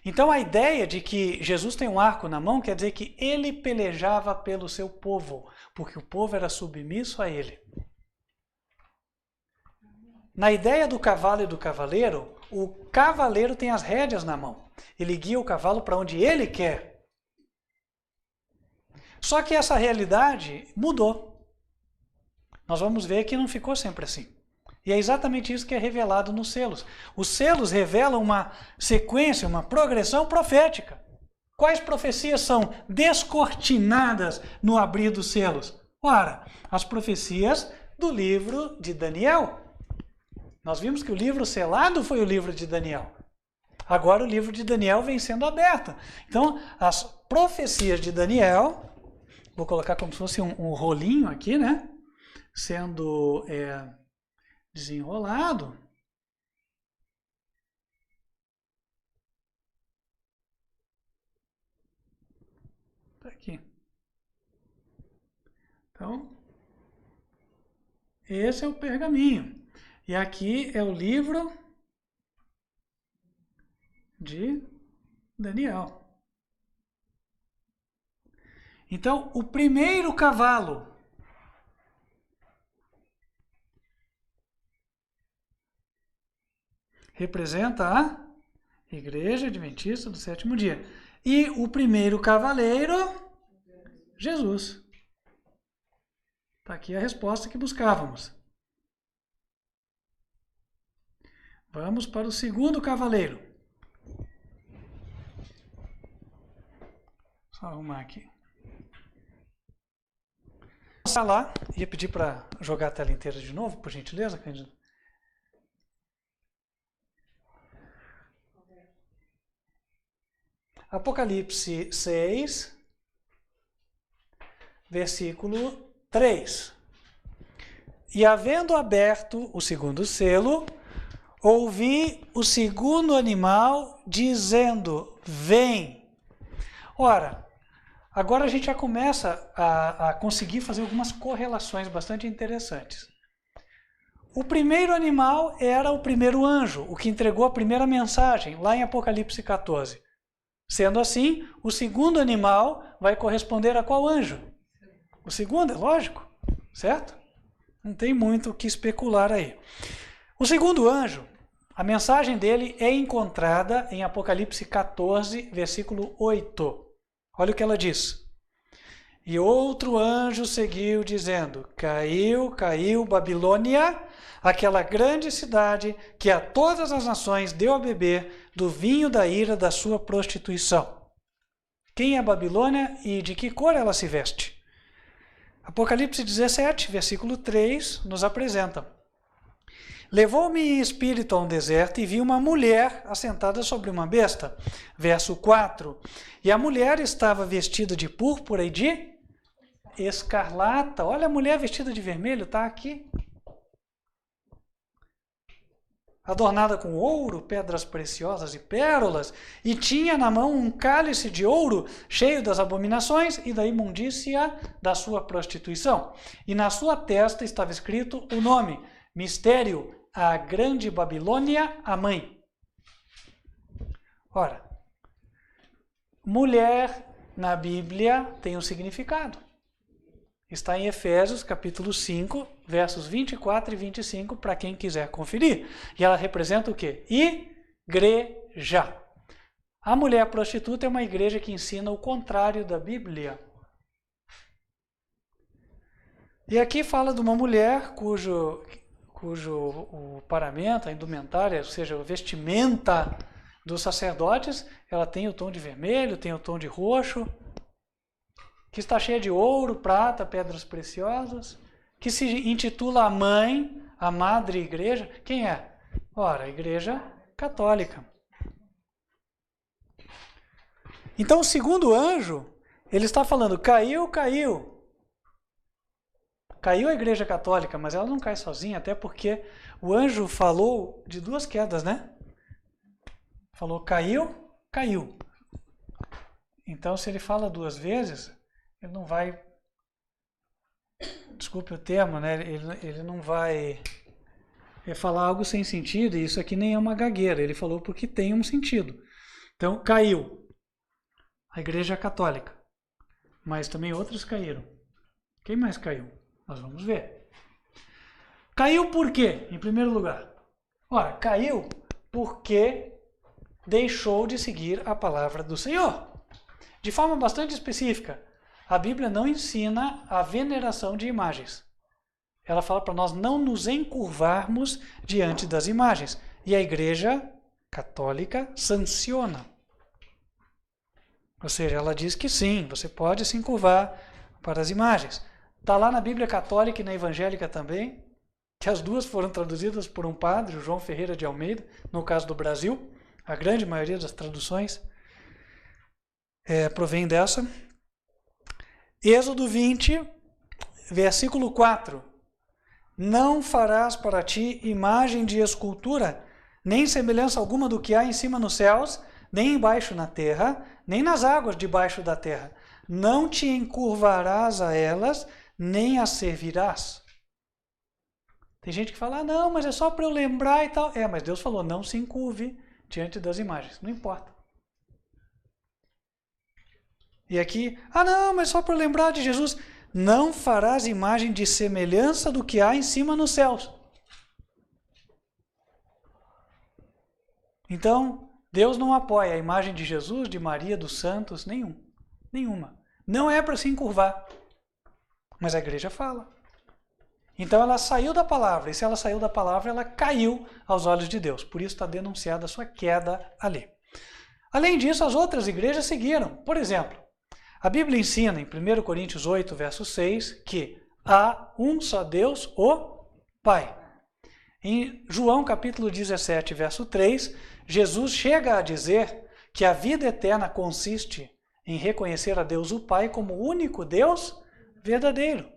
Então a ideia de que Jesus tem um arco na mão quer dizer que ele pelejava pelo seu povo, porque o povo era submisso a ele. Na ideia do cavalo e do cavaleiro, o cavaleiro tem as rédeas na mão. Ele guia o cavalo para onde ele quer. Só que essa realidade mudou. Nós vamos ver que não ficou sempre assim. E é exatamente isso que é revelado nos selos. Os selos revelam uma sequência, uma progressão profética. Quais profecias são descortinadas no abrir dos selos? Ora, as profecias do livro de Daniel. Nós vimos que o livro selado foi o livro de Daniel. Agora o livro de Daniel vem sendo aberto. Então, as profecias de Daniel, vou colocar como se fosse um rolinho aqui, né? Sendo desenrolado. Tá aqui. Então, esse é o pergaminho. E aqui é o livro de Daniel. Então, o primeiro cavalo representa a Igreja Adventista do Sétimo Dia. E o primeiro cavaleiro, Jesus. Está aqui a resposta que buscávamos. Vamos para o segundo cavaleiro. Só arrumar aqui. Vou lá, ia pedir para jogar a tela inteira de novo, por gentileza, Cândido. Apocalipse 6, versículo 3. E havendo aberto o segundo selo, ouvi o segundo animal dizendo, vem. Ora, agora a gente já começa a conseguir fazer algumas correlações bastante interessantes. O primeiro animal era o primeiro anjo, o que entregou a primeira mensagem, lá em Apocalipse 14. Sendo assim, o segundo animal vai corresponder a qual anjo? O segundo, é lógico, certo? Não tem muito o que especular aí. O segundo anjo, a mensagem dele é encontrada em Apocalipse 14, versículo 8. Olha o que ela diz. E outro anjo seguiu dizendo, caiu, caiu Babilônia, aquela grande cidade que a todas as nações deu a beber do vinho da ira da sua prostituição. Quem é Babilônia e de que cor ela se veste? Apocalipse 17, versículo 3, nos apresenta. Levou-me em espírito a um deserto e vi uma mulher assentada sobre uma besta. Verso 4. E a mulher estava vestida de púrpura e de escarlata. Olha a mulher vestida de vermelho, está aqui. Adornada com ouro, pedras preciosas e pérolas, e tinha na mão um cálice de ouro cheio das abominações e da imundícia da sua prostituição. E na sua testa estava escrito o nome, Mistério, a Grande Babilônia, a Mãe. Ora, mulher na Bíblia tem um significado. Está em Efésios, capítulo 5, versos 24 e 25, para quem quiser conferir. E ela representa o quê? Igreja. A mulher prostituta é uma igreja que ensina o contrário da Bíblia. E aqui fala de uma mulher cujo o paramento, a indumentária, ou seja, a vestimenta dos sacerdotes, ela tem o tom de vermelho, tem o tom de roxo, que está cheia de ouro, prata, pedras preciosas, que se intitula a mãe, a madre igreja. Quem é? Ora, a igreja católica. Então o segundo anjo, ele está falando, caiu. Caiu a Igreja Católica, mas ela não cai sozinha, até porque o anjo falou de duas quedas, né? Falou caiu. Então, se ele fala duas vezes, ele não vai, desculpe o termo, né? Ele não vai falar algo sem sentido, e isso aqui nem é uma gagueira, ele falou porque tem um sentido. Então, caiu a Igreja Católica, mas também outros caíram. Quem mais caiu? Nós vamos ver. Caiu por quê, em primeiro lugar? Ora, caiu porque deixou de seguir a palavra do Senhor. De forma bastante específica, a Bíblia não ensina a veneração de imagens. Ela fala para nós não nos encurvarmos diante das imagens. E a Igreja Católica sanciona. Ou seja, ela diz que sim, você pode se encurvar para as imagens. Está lá na Bíblia Católica e na Evangélica também, que as duas foram traduzidas por um padre, o João Ferreira de Almeida, no caso do Brasil. A grande maioria das traduções provém dessa. Êxodo 20, versículo 4. Não farás para ti imagem de escultura, nem semelhança alguma do que há em cima nos céus, nem embaixo na terra, nem nas águas debaixo da terra. Não te encurvarás a elas, nem as servirás. Tem gente que fala, não, mas é só para eu lembrar e tal. Mas Deus falou, não se encurve diante das imagens. Não importa. E aqui, não, mas só para eu lembrar de Jesus. Não farás imagem de semelhança do que há em cima nos céus. Então, Deus não apoia a imagem de Jesus, de Maria, dos santos, nenhuma. Não é para se encurvar. Mas a igreja fala. Então ela saiu da palavra, e se ela saiu da palavra, ela caiu aos olhos de Deus. Por isso está denunciada a sua queda ali. Além disso, as outras igrejas seguiram. Por exemplo, a Bíblia ensina em 1 Coríntios 8, verso 6, que há um só Deus, o Pai. Em João capítulo 17, verso 3, Jesus chega a dizer que a vida eterna consiste em reconhecer a Deus o Pai como o único Deus verdadeiro.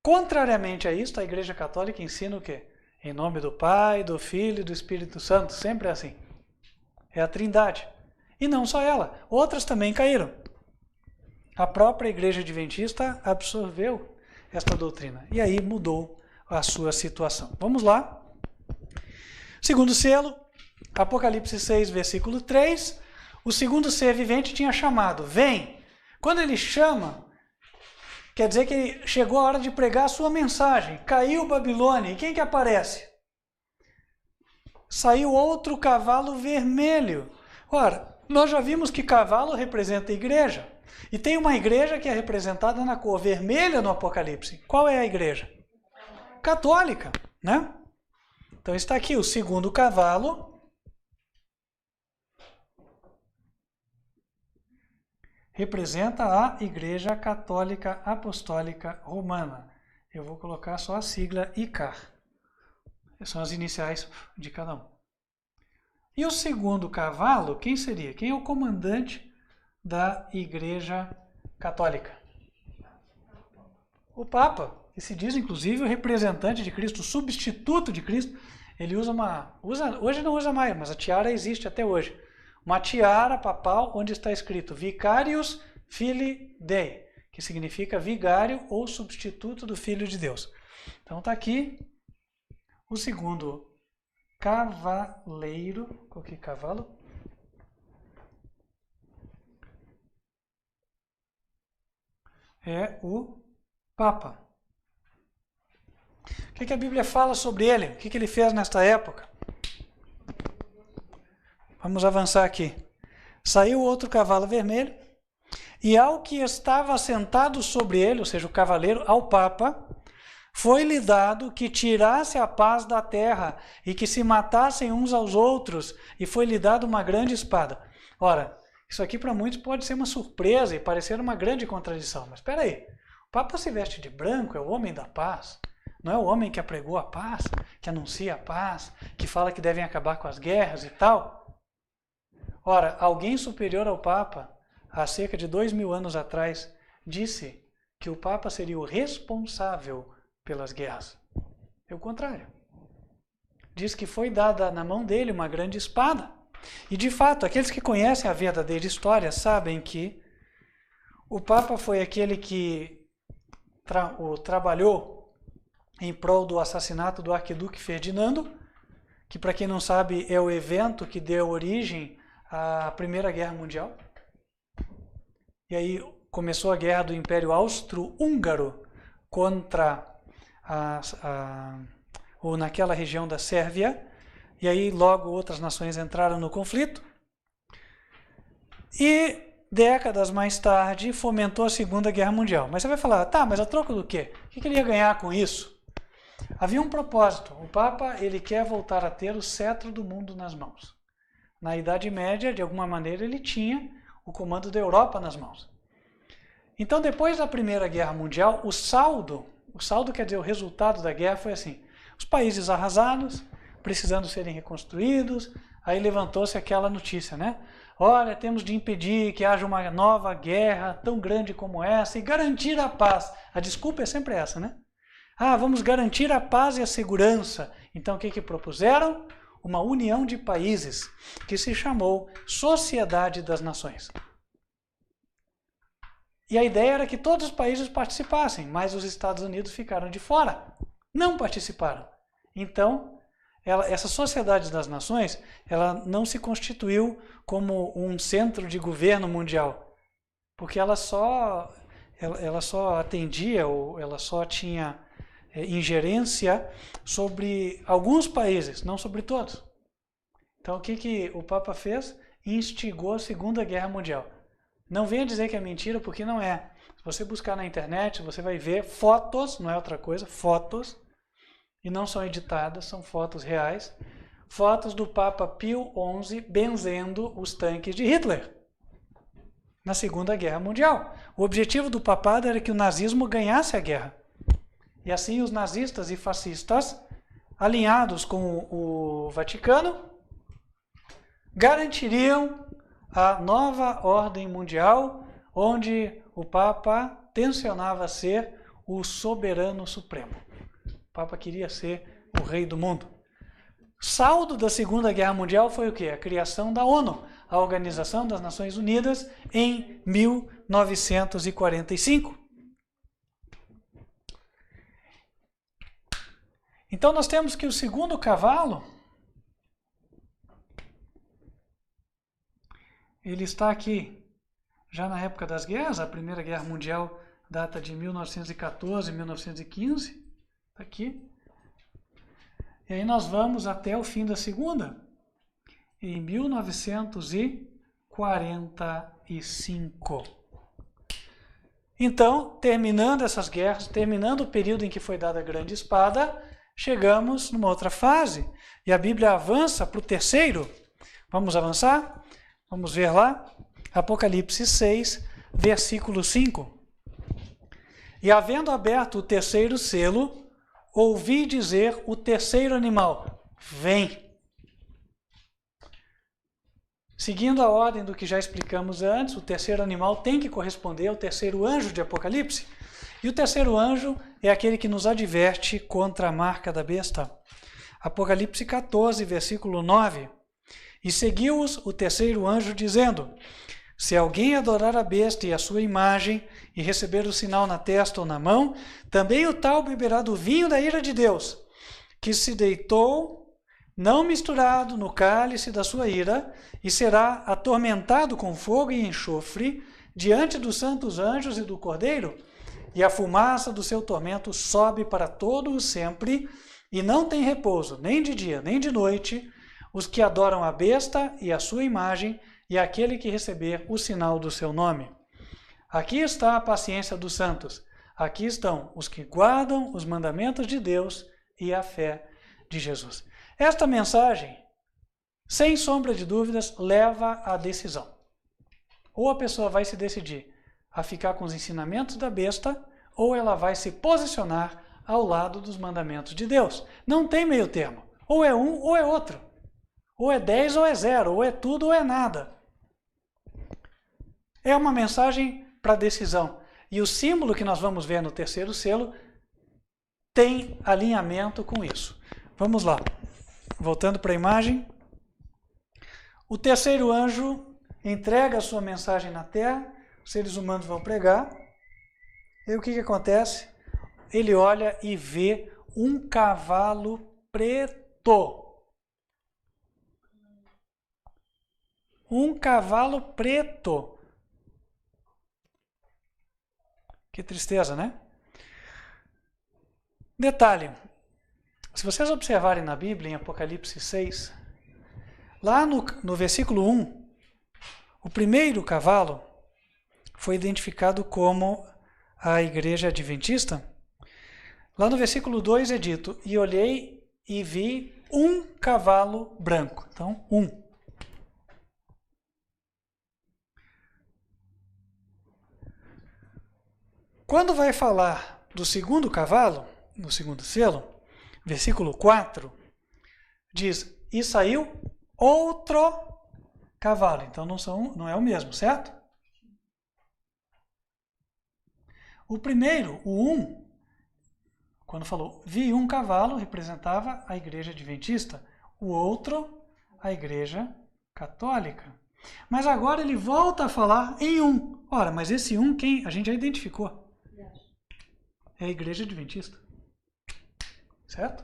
Contrariamente a isso, a Igreja Católica ensina o quê? Em nome do Pai, do Filho e do Espírito Santo. Sempre é assim. É a Trindade. E não só ela. Outras também caíram. A própria Igreja Adventista absorveu esta doutrina. E aí mudou a sua situação. Vamos lá. Segundo selo, Apocalipse 6, versículo 3. O segundo ser vivente tinha chamado. Vem. Quando ele chama, quer dizer que ele chegou a hora de pregar a sua mensagem. Caiu Babilônia. E quem que aparece? Saiu outro cavalo vermelho. Ora, nós já vimos que cavalo representa a igreja. E tem uma igreja que é representada na cor vermelha no Apocalipse. Qual é a igreja? Católica, né? Então está aqui o segundo cavalo. Representa a Igreja Católica Apostólica Romana. Eu vou colocar só a sigla ICAR. São as iniciais de cada um. E o segundo cavalo, quem seria? Quem é o comandante da Igreja Católica? O Papa, que se diz inclusive o representante de Cristo, o substituto de Cristo. Ele hoje não usa mais, mas a tiara existe até hoje. Uma tiara papal onde está escrito Vicarius Filii Dei, que significa vigário ou substituto do Filho de Deus. Então está aqui o segundo cavaleiro. Coloquei cavalo. É o Papa. O que a Bíblia fala sobre ele? O que ele fez nesta época? Vamos avançar aqui. Saiu outro cavalo vermelho, e ao que estava sentado sobre ele, ou seja, o cavaleiro, ao Papa, foi-lhe dado que tirasse a paz da terra e que se matassem uns aos outros, e foi-lhe dado uma grande espada. Ora, isso aqui para muitos pode ser uma surpresa e parecer uma grande contradição, mas espera aí. O Papa se veste de branco, é o homem da paz. Não é o homem que apregou a paz, que anuncia a paz, que fala que devem acabar com as guerras e tal. Ora, alguém superior ao Papa, há cerca de 2000 anos atrás, disse que o Papa seria o responsável pelas guerras. É o contrário. Diz que foi dada na mão dele uma grande espada. E de fato, aqueles que conhecem a verdadeira história sabem que o Papa foi aquele que trabalhou em prol do assassinato do arquiduque Ferdinando, que, para quem não sabe, é o evento que deu origem à Primeira Guerra Mundial. E aí começou a guerra do Império Austro-Húngaro contra ou naquela região da Sérvia, e aí logo outras nações entraram no conflito. E décadas mais tarde fomentou a Segunda Guerra Mundial. Mas você vai falar, tá, mas a troco do quê? O que ele ia ganhar com isso? Havia um propósito. O Papa, ele quer voltar a ter o cetro do mundo nas mãos. Na Idade Média, de alguma maneira, ele tinha o comando da Europa nas mãos. Então, depois da Primeira Guerra Mundial, o saldo quer dizer o resultado da guerra foi assim, os países arrasados, precisando serem reconstruídos, aí levantou-se aquela notícia, né? Olha, temos de impedir que haja uma nova guerra tão grande como essa e garantir a paz. A desculpa é sempre essa, né? Ah, vamos garantir a paz e a segurança. Então, o que propuseram? Uma união de países que se chamou Sociedade das Nações. E a ideia era que todos os países participassem, mas os Estados Unidos ficaram de fora, não participaram. Então, essa Sociedade das Nações, ela não se constituiu como um centro de governo mundial, porque ela só atendia, ou ela só tinha ingerência sobre alguns países, não sobre todos. Então, o que o Papa fez? Instigou a Segunda Guerra Mundial. Não venha dizer que é mentira, porque não é. Se você buscar na internet, você vai ver fotos, não é outra coisa, fotos, e não são editadas, são fotos reais, fotos do Papa Pio XI benzendo os tanques de Hitler na Segunda Guerra Mundial. O objetivo do papado era que o nazismo ganhasse a guerra. E assim os nazistas e fascistas, alinhados com o Vaticano, garantiriam a nova ordem mundial, onde o Papa tensionava ser o soberano supremo. O Papa queria ser o rei do mundo. Saldo da Segunda Guerra Mundial foi o quê? A criação da ONU, a Organização das Nações Unidas, em 1945. Então nós temos que o segundo cavalo, ele está aqui já na época das guerras. A Primeira Guerra Mundial data de 1914, 1915, está aqui. E aí nós vamos até o fim da Segunda, em 1945. Então, terminando essas guerras, terminando o período em que foi dada a grande espada, chegamos numa outra fase. E a Bíblia avança para o terceiro. Vamos avançar? Vamos ver lá, Apocalipse 6, versículo 5. E havendo aberto o terceiro selo, ouvi dizer o terceiro animal, vem. Seguindo a ordem do que já explicamos antes, o terceiro animal tem que corresponder ao terceiro anjo de Apocalipse. E o terceiro anjo é aquele que nos adverte contra a marca da besta. Apocalipse 14, versículo 9. E seguiu-os o terceiro anjo, dizendo: se alguém adorar a besta e a sua imagem, e receber o sinal na testa ou na mão, também o tal beberá do vinho da ira de Deus, que se deitou, não misturado, no cálice da sua ira, e será atormentado com fogo e enxofre, diante dos santos anjos e do Cordeiro, e a fumaça do seu tormento sobe para todo o sempre, e não tem repouso, nem de dia, nem de noite, os que adoram a besta e a sua imagem, e aquele que receber o sinal do seu nome. Aqui está a paciência dos santos. Aqui estão os que guardam os mandamentos de Deus e a fé de Jesus. Esta mensagem, sem sombra de dúvidas, leva à decisão. Ou a pessoa vai se decidir a ficar com os ensinamentos da besta, ou ela vai se posicionar ao lado dos mandamentos de Deus. Não tem meio termo. Ou é um ou é outro. Ou é 10 ou é 0, ou é tudo ou é nada. É uma mensagem para decisão. E o símbolo que nós vamos ver no terceiro selo tem alinhamento com isso. Vamos lá. Voltando para a imagem. O terceiro anjo entrega a sua mensagem na terra, os seres humanos vão pregar. E o que acontece? Ele olha e vê um cavalo preto. Um cavalo preto. Que tristeza, né? Detalhe, se vocês observarem na Bíblia, em Apocalipse 6, lá no versículo 1, o primeiro cavalo foi identificado como a igreja adventista. Lá no versículo 2 é dito, e olhei e vi um cavalo branco. Então, um. Quando vai falar do segundo cavalo, no segundo selo, versículo 4, diz, e saiu outro cavalo. Então não é o mesmo, certo? O primeiro, o 1, quando falou, vi um cavalo, representava a igreja adventista. O outro, a igreja católica. Mas agora ele volta a falar em um. Ora, mas esse um, quem? A gente já identificou. É a igreja adventista. Certo?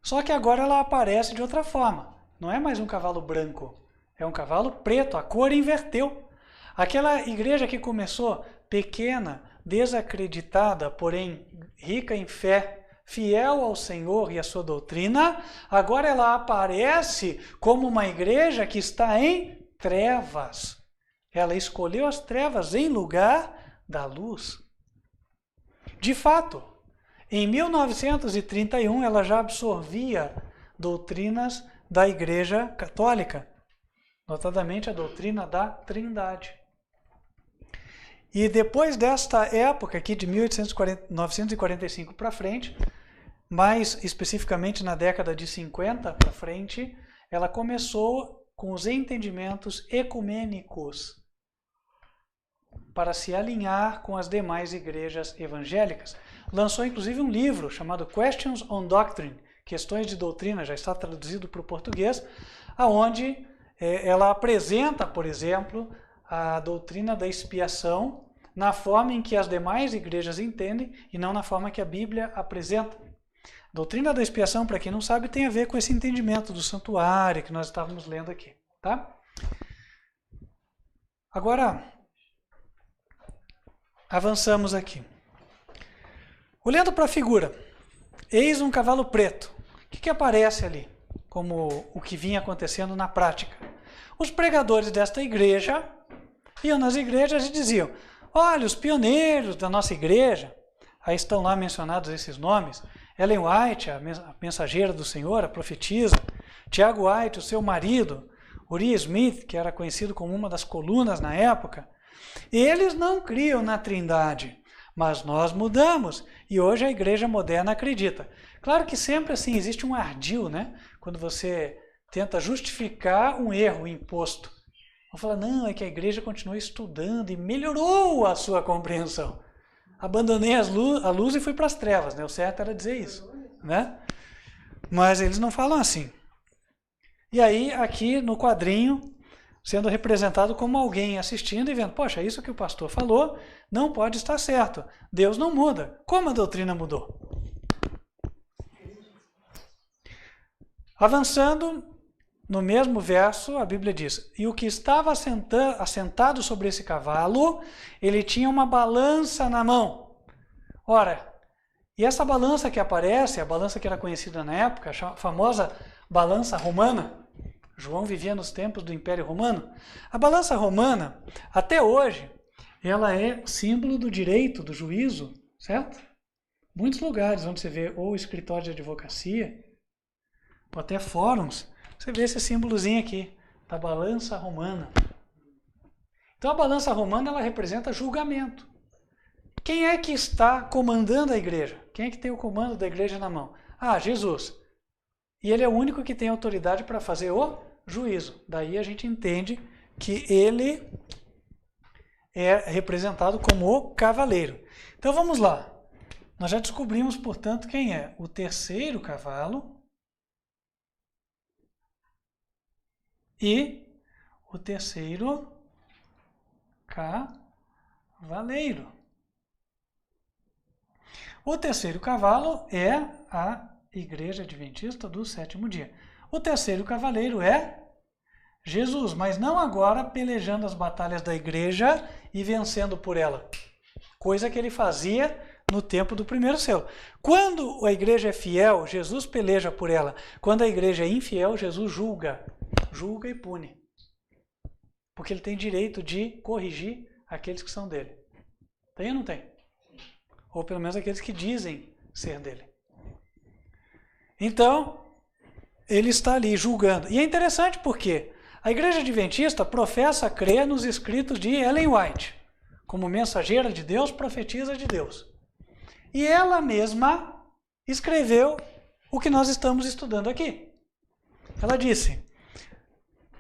Só que agora ela aparece de outra forma. Não é mais um cavalo branco. É um cavalo preto. A cor inverteu. Aquela igreja que começou pequena, desacreditada, porém rica em fé, fiel ao Senhor e à sua doutrina, agora ela aparece como uma igreja que está em trevas. Ela escolheu as trevas em lugar da luz. De fato, em 1931 ela já absorvia doutrinas da Igreja Católica, notadamente a doutrina da Trindade. E depois desta época aqui de 1945 para frente, mais especificamente na década de 50 para frente, ela começou com os entendimentos ecumênicos para se alinhar com as demais igrejas evangélicas. Lançou inclusive um livro chamado Questions on Doctrine, Questões de Doutrina, já está traduzido para o português, aonde ela apresenta, por exemplo, a doutrina da expiação na forma em que as demais igrejas entendem e não na forma que a Bíblia apresenta. A doutrina da expiação, para quem não sabe, tem a ver com esse entendimento do santuário que nós estávamos lendo aqui. Tá? Agora, avançamos aqui. Olhando para a figura, eis um cavalo preto. O que aparece ali como o que vinha acontecendo na prática? Os pregadores desta igreja iam nas igrejas e diziam, olha, os pioneiros da nossa igreja, aí estão lá mencionados esses nomes, Ellen White, a mensageira do Senhor, a profetisa, Tiago White, o seu marido, Uriah Smith, que era conhecido como uma das colunas na época, eles não criam na Trindade, mas nós mudamos e hoje a igreja moderna acredita. Claro que sempre assim existe um ardil, né? Quando você tenta justificar um erro imposto. Vão falar, não, é que a igreja continua estudando e melhorou a sua compreensão. Abandonei a luz e fui para as trevas, né? O certo era dizer isso, né? Mas eles não falam assim. E aí, aqui no quadrinho, sendo representado como alguém assistindo e vendo, poxa, isso que o pastor falou não pode estar certo. Deus não muda. Como a doutrina mudou? Avançando, no mesmo verso, a Bíblia diz, e o que estava assentado sobre esse cavalo, ele tinha uma balança na mão. Ora, e essa balança que aparece, a balança que era conhecida na época, a famosa balança romana, João vivia nos tempos do Império Romano. A balança romana, até hoje, ela é símbolo do direito, do juízo, certo? Muitos lugares onde você vê ou escritório de advocacia, ou até fóruns, você vê esse símbolozinho aqui, da balança romana. Então a balança romana, ela representa julgamento. Quem é que está comandando a igreja? Quem é que tem o comando da igreja na mão? Ah, Jesus. e ele é o único que tem autoridade para fazer o juízo. Daí a gente entende que ele é representado como o cavaleiro. Então vamos lá. Nós já descobrimos, portanto, quem é o terceiro cavalo e o terceiro cavaleiro. O terceiro cavalo é a Igreja Adventista do Sétimo Dia. O terceiro cavaleiro é Jesus, mas não agora pelejando as batalhas da igreja e vencendo por ela. Coisa que ele fazia no tempo do primeiro selo. Quando a igreja é fiel, Jesus peleja por ela. Quando a igreja é infiel, Jesus julga e pune. Porque ele tem direito de corrigir aqueles que são dele. Tem ou não tem? Ou pelo menos aqueles que dizem ser dele. Então, ele está ali julgando. E é interessante porque a Igreja Adventista professa crer nos escritos de Ellen White. Como mensageira de Deus, profetiza de Deus. E ela mesma escreveu o que nós estamos estudando aqui. Ela disse: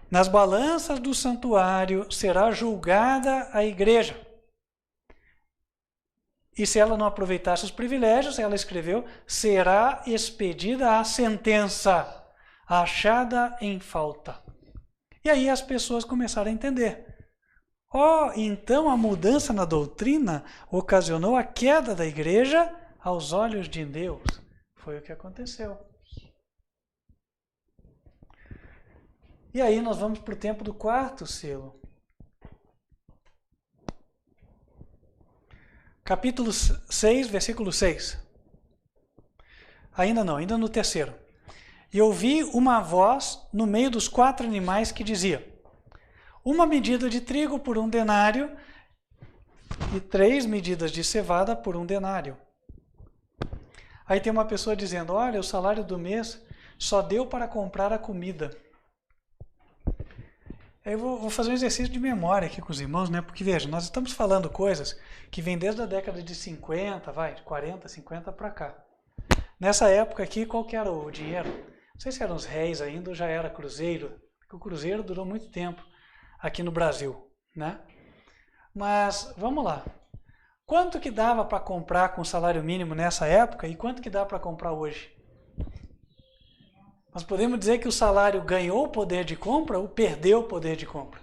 nas balanças do santuário será julgada a igreja. E se ela não aproveitasse os privilégios, ela escreveu, será expedida a sentença, achada em falta. E aí as pessoas começaram a entender. Então a mudança na doutrina ocasionou a queda da igreja aos olhos de Deus. Foi o que aconteceu. E aí nós vamos para o tempo do quarto selo. Capítulo 6, versículo 6. Ainda no terceiro. E ouvi uma voz no meio dos 4 animais que dizia: uma medida de trigo por 1 denário e 3 medidas de cevada por 1 denário. Aí tem uma pessoa dizendo: olha, o salário do mês só deu para comprar a comida. Eu vou fazer um exercício de memória aqui com os irmãos, né? Porque, veja, nós estamos falando coisas que vêm desde a década de 50, 40, 50 para cá. Nessa época aqui, qual que era o dinheiro? Não sei se eram os réis ainda ou já era cruzeiro, porque o cruzeiro durou muito tempo aqui no Brasil, né? Mas, vamos lá. Quanto que dava para comprar com salário mínimo nessa época e quanto que dá para comprar hoje? Nós podemos dizer que o salário ganhou o poder de compra ou perdeu o poder de compra?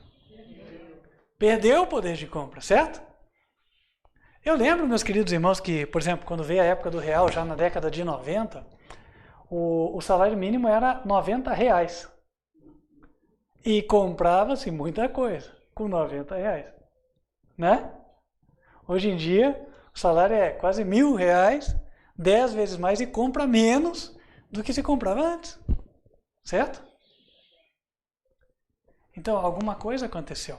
Perdeu o poder de compra, certo? Eu lembro, meus queridos irmãos, que, por exemplo, quando veio a época do real, já na década de 90, o salário mínimo era R$90. E comprava-se muita coisa com R$90, né? Hoje em dia, o salário é quase R$1.000, 10 vezes mais, e compra menos do que se comprava antes. Certo? Então, alguma coisa aconteceu.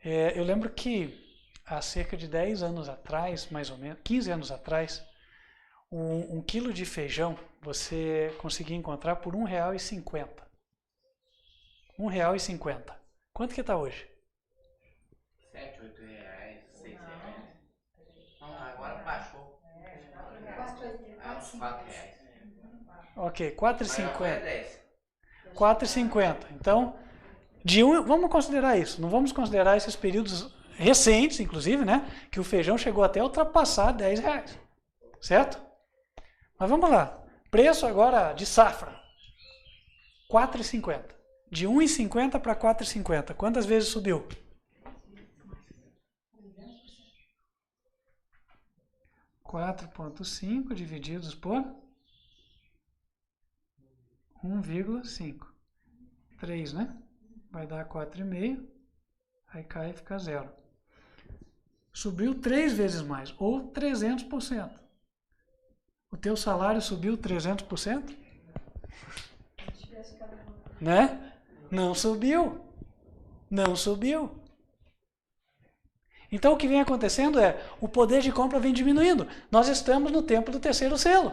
Eu lembro que há cerca de 10 anos atrás, mais ou menos, 15 anos atrás, um quilo de feijão você conseguia encontrar por R$1,50. R$1,50. Quanto que está hoje? 7, 8 reais, 6 reais. Não, agora baixou. Uns 4 reais. Ok, R$4,50. 10. 4,50. Então, vamos considerar isso. Não vamos considerar esses períodos recentes, inclusive, né? Que o feijão chegou até a ultrapassar R$10. Certo? Mas vamos lá. Preço agora de safra. R$4,50. De R$1,50 para R$4,50. Quantas vezes subiu? 4,5 divididos por 1,5. 3, né? Vai dar 4,5. Aí cai e fica 0. Subiu 3 vezes mais, ou 300%. O teu salário subiu 300%? Né? Não subiu. Não subiu. Então o que vem acontecendo é, o poder de compra vem diminuindo. Nós estamos no tempo do terceiro selo.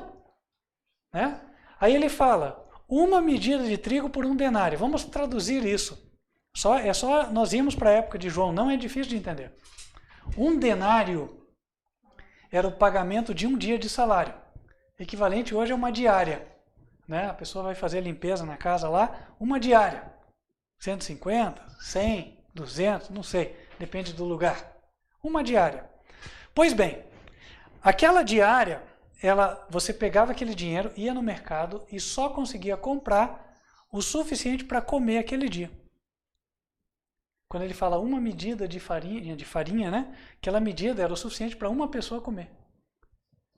Né? Aí ele fala, uma medida de trigo por 1 denário. Vamos traduzir isso. É só nós irmos para a época de João, não é difícil de entender. 1 denário era o pagamento de um dia de salário. Equivalente hoje a uma diária. né? A pessoa vai fazer a limpeza na casa lá, uma diária. 150, 100, 200, não sei, depende do lugar. Uma diária. Pois bem, aquela diária, você pegava aquele dinheiro, ia no mercado e só conseguia comprar o suficiente para comer aquele dia. Quando ele fala uma medida de farinha, né? Aquela medida era o suficiente para uma pessoa comer.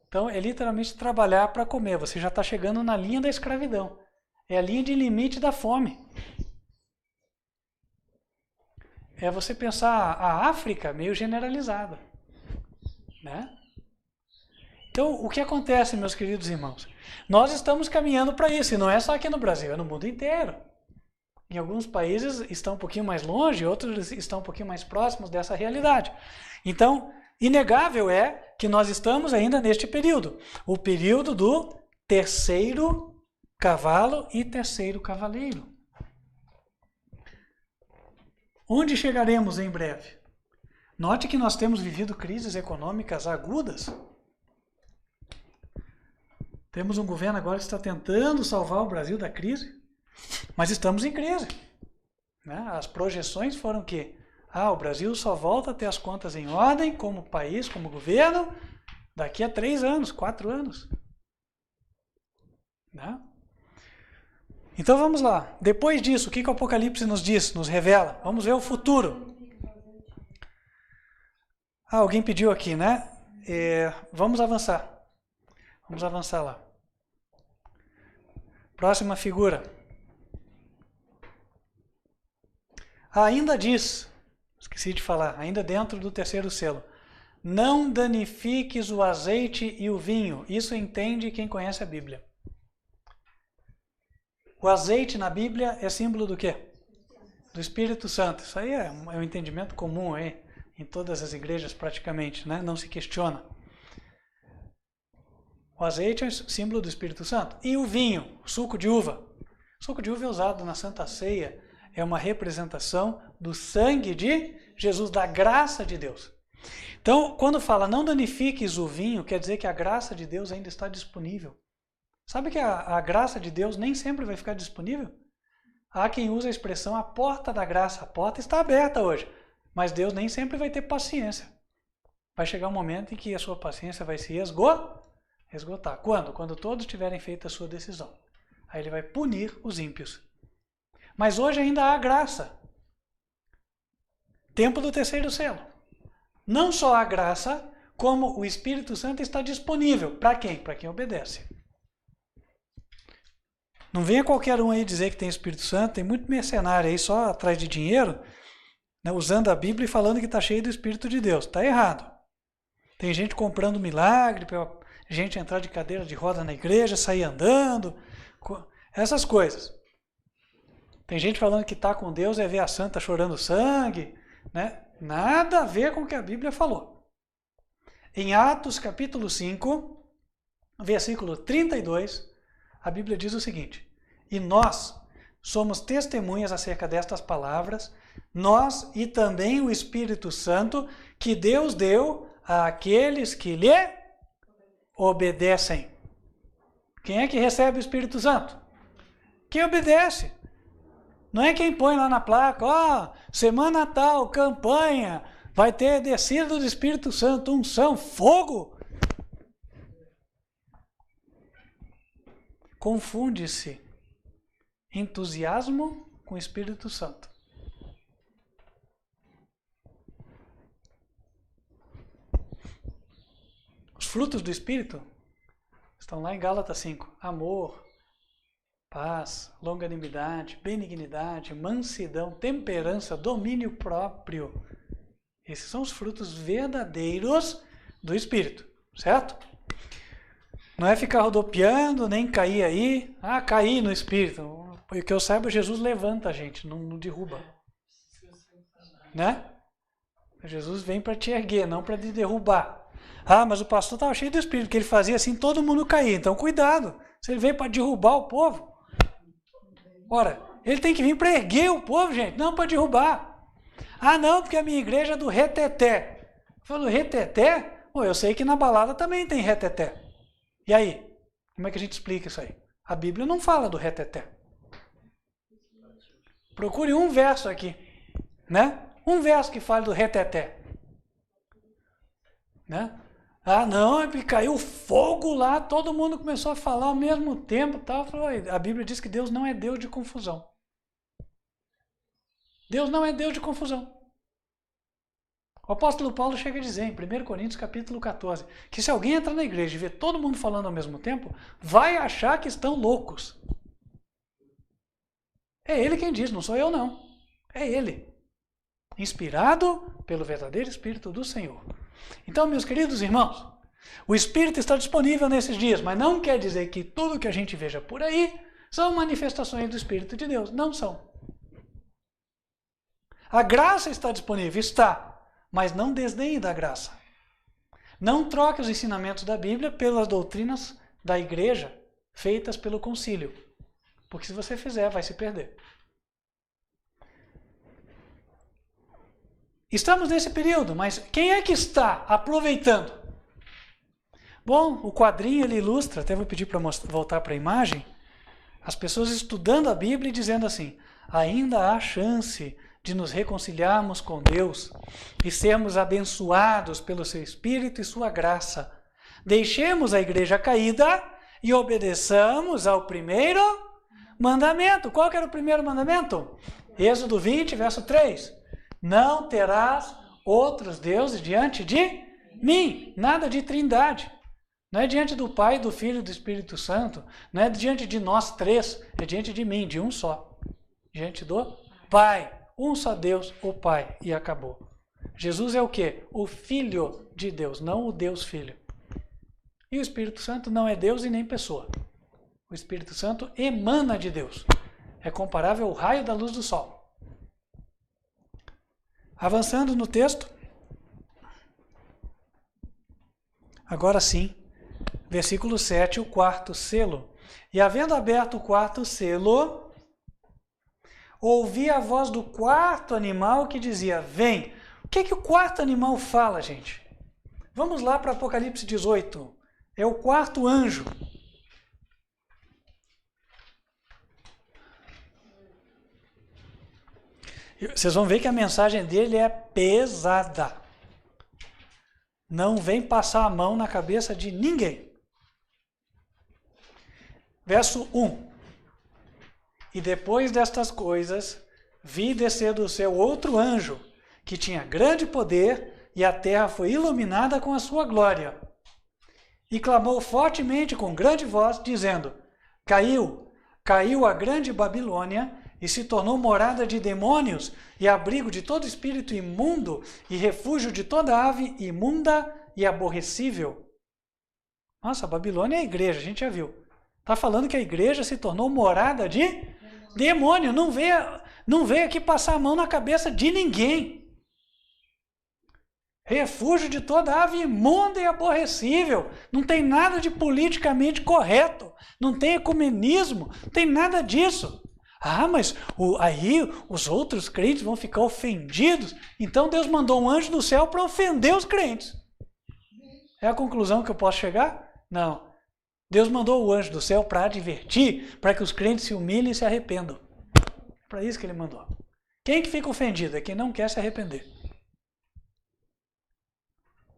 Então, é literalmente trabalhar para comer. Você já está chegando na linha da escravidão. É a linha de limite da fome. É você pensar a África meio generalizada, né? Então, o que acontece, meus queridos irmãos? Nós estamos caminhando para isso, e não é só aqui no Brasil, é no mundo inteiro. Em alguns países estão um pouquinho mais longe, outros estão um pouquinho mais próximos dessa realidade. Então, inegável é que nós estamos ainda neste período, o período do terceiro cavalo e terceiro cavaleiro. Onde chegaremos em breve? Note que nós temos vivido crises econômicas agudas. Temos um governo agora que está tentando salvar o Brasil da crise, mas estamos em crise. Né? As projeções foram que o Brasil só volta a ter as contas em ordem como país, como governo, daqui a 3 anos, 4 anos. Né? Então vamos lá. Depois disso, o que o Apocalipse nos diz, nos revela? Vamos ver o futuro. Alguém pediu aqui, né? Vamos avançar. Vamos avançar lá. Próxima figura. Ainda diz, esqueci de falar, ainda dentro do terceiro selo, não danifiques o azeite e o vinho. Isso entende quem conhece a Bíblia. O azeite na Bíblia é símbolo do quê? Do Espírito Santo. Isso aí é um entendimento comum aí, em todas as igrejas praticamente, né? Não se questiona. O azeite é símbolo do Espírito Santo. E o vinho, o suco de uva. O suco de uva é usado na Santa Ceia, é uma representação do sangue de Jesus, da graça de Deus. Então, quando fala não danifiques o vinho, quer dizer que a graça de Deus ainda está disponível. Sabe que a graça de Deus nem sempre vai ficar disponível? Há quem usa a expressão a porta da graça. A porta está aberta hoje, mas Deus nem sempre vai ter paciência. Vai chegar um momento em que a sua paciência vai se esgotar. Quando? Quando todos tiverem feito a sua decisão. Aí ele vai punir os ímpios. Mas hoje ainda há graça. Tempo do terceiro selo. Não só a graça, como o Espírito Santo está disponível. Para quem? Para quem obedece. Não venha qualquer um aí dizer que tem Espírito Santo, tem muito mercenário aí só atrás de dinheiro, né, usando a Bíblia e falando que está cheio do Espírito de Deus. Está errado. Tem gente comprando milagre, para gente entrar de cadeira de roda na igreja, sair andando, essas coisas. Tem gente falando que está com Deus é ver a santa chorando sangue, né? Nada a ver com o que a Bíblia falou. Em Atos capítulo 5, versículo 32, a Bíblia diz o seguinte: e nós somos testemunhas acerca destas palavras, nós e também o Espírito Santo, que Deus deu àqueles que lhe obedecem. Quem é que recebe o Espírito Santo? Quem obedece. Não é quem põe lá na placa, semana tal, campanha, vai ter descida do Espírito Santo, unção, fogo. Confunde-se entusiasmo com o Espírito Santo. Os frutos do Espírito estão lá em Gálatas 5. Amor, paz, longanimidade, benignidade, mansidão, temperança, domínio próprio. Esses são os frutos verdadeiros do Espírito, certo? Não é ficar rodopiando, nem cair aí. Cair no Espírito. Porque eu saiba, Jesus levanta a gente, não derruba. Né? Jesus vem para te erguer, não para te derrubar. Mas o pastor estava cheio do Espírito, porque ele fazia assim, todo mundo caía. Então cuidado, se ele veio para derrubar o povo. Ora, ele tem que vir para erguer o povo, gente, não para derrubar. Não, porque a minha igreja é do reteté. Falou, reteté? Eu sei que na balada também tem reteté. E aí? Como é que a gente explica isso aí? A Bíblia não fala do reteté. Procure um verso aqui, né? Um verso que fale do reteté. Né? Ah, não, é que caiu fogo lá, todo mundo começou a falar ao mesmo tempo. Tal. A Bíblia diz que Deus não é Deus de confusão. Deus não é Deus de confusão. O apóstolo Paulo chega a dizer em 1 Coríntios capítulo 14, que se alguém entrar na igreja e ver todo mundo falando ao mesmo tempo, vai achar que estão loucos. É ele quem diz, não sou eu não. É ele. Inspirado pelo verdadeiro Espírito do Senhor. Então, meus queridos irmãos, o Espírito está disponível nesses dias, mas não quer dizer que tudo que a gente veja por aí são manifestações do Espírito de Deus. Não são. A graça está disponível, está, mas não desdenhe da graça. Não troque os ensinamentos da Bíblia pelas doutrinas da igreja feitas pelo concílio, porque se você fizer, vai se perder. Estamos nesse período, mas quem é que está aproveitando? Bom, o quadrinho ele ilustra, até vou pedir para voltar para a imagem, as pessoas estudando a Bíblia e dizendo assim, ainda há chance de nos reconciliarmos com Deus e sermos abençoados pelo seu Espírito e sua graça. Deixemos a igreja caída e obedeçamos ao primeiro mandamento. Qual que era o primeiro mandamento? Êxodo 20, verso 3. Não terás outros deuses diante de mim. Nada de trindade. Não é diante do Pai, do Filho e do Espírito Santo. Não é diante de nós três. É diante de mim, de um só. Diante do Pai. Um só Deus, o Pai. E acabou. Jesus é o quê? O Filho de Deus, não o Deus Filho. E o Espírito Santo não é Deus e nem pessoa. O Espírito Santo emana de Deus. É comparável ao raio da luz do sol. Avançando no texto. Agora sim. Versículo 7, o quarto selo. E havendo aberto o quarto selo, ouvi a voz do quarto animal que dizia, vem. O que o quarto animal fala, gente? Vamos lá para Apocalipse 18. É o quarto anjo. Vocês vão ver que a mensagem dele é pesada. Não vem passar a mão na cabeça de ninguém. Verso 1. E depois destas coisas, vi descer do céu outro anjo, que tinha grande poder, e a terra foi iluminada com a sua glória. E clamou fortemente com grande voz, dizendo, caiu a grande Babilônia, e se tornou morada de demônios, e abrigo de todo espírito imundo, e refúgio de toda ave imunda e aborrecível. Nossa, a Babilônia é a igreja, a gente já viu. Está falando que a igreja se tornou morada de demônio. Não veio aqui passar a mão na cabeça de ninguém. Refúgio de toda ave imunda e aborrecível. Não tem nada de politicamente correto. Não tem ecumenismo. Não tem nada disso. Ah, mas aí os outros crentes vão ficar ofendidos. Então Deus mandou um anjo do céu para ofender os crentes. É a conclusão que eu posso chegar? Não. Deus mandou o anjo do céu para advertir, para que os crentes se humilhem e se arrependam. É para isso que ele mandou. Quem que fica ofendido? É quem não quer se arrepender.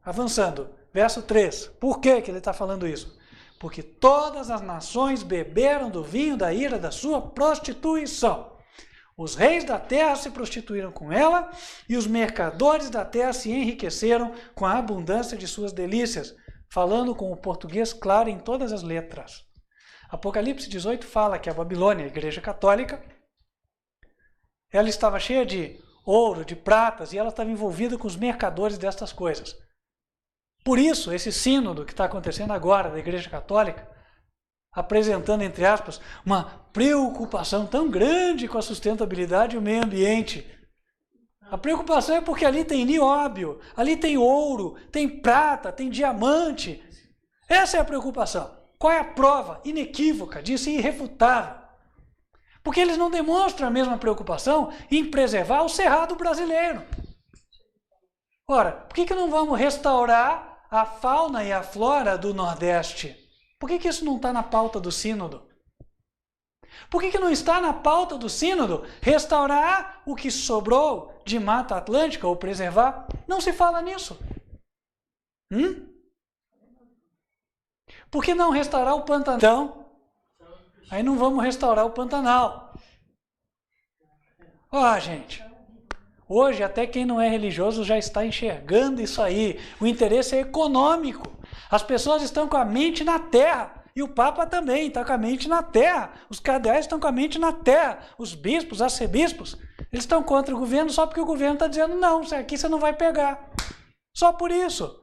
Avançando, verso 3. Por que ele está falando isso? Porque todas as nações beberam do vinho da ira da sua prostituição. Os reis da terra se prostituíram com ela, e os mercadores da terra se enriqueceram com a abundância de suas delícias, falando com o português claro em todas as letras. Apocalipse 18 fala que a Babilônia, a igreja católica, ela estava cheia de ouro, de pratas, e ela estava envolvida com os mercadores destas coisas. Por isso, esse sínodo que está acontecendo agora da Igreja Católica, apresentando, entre aspas, uma preocupação tão grande com a sustentabilidade e o meio ambiente. A preocupação é porque ali tem nióbio, ali tem ouro, tem prata, tem diamante. Essa é a preocupação. Qual é a prova inequívoca disso e irrefutável? Porque eles não demonstram a mesma preocupação em preservar o cerrado brasileiro. Ora, por que não vamos restaurar a fauna e a flora do Nordeste? Por que isso não está na pauta do sínodo? Por que não está na pauta do sínodo restaurar o que sobrou de Mata Atlântica ou preservar? Não se fala nisso. Por que não restaurar o Pantanal? Então, aí não vamos restaurar o Pantanal. Gente, hoje até quem não é religioso já está enxergando isso aí. O interesse é econômico. As pessoas estão com a mente na terra. E o Papa também está com a mente na terra. Os cardeais estão com a mente na terra. Os bispos, arcebispos, eles estão contra o governo só porque o governo está dizendo não, aqui você não vai pegar. Só por isso.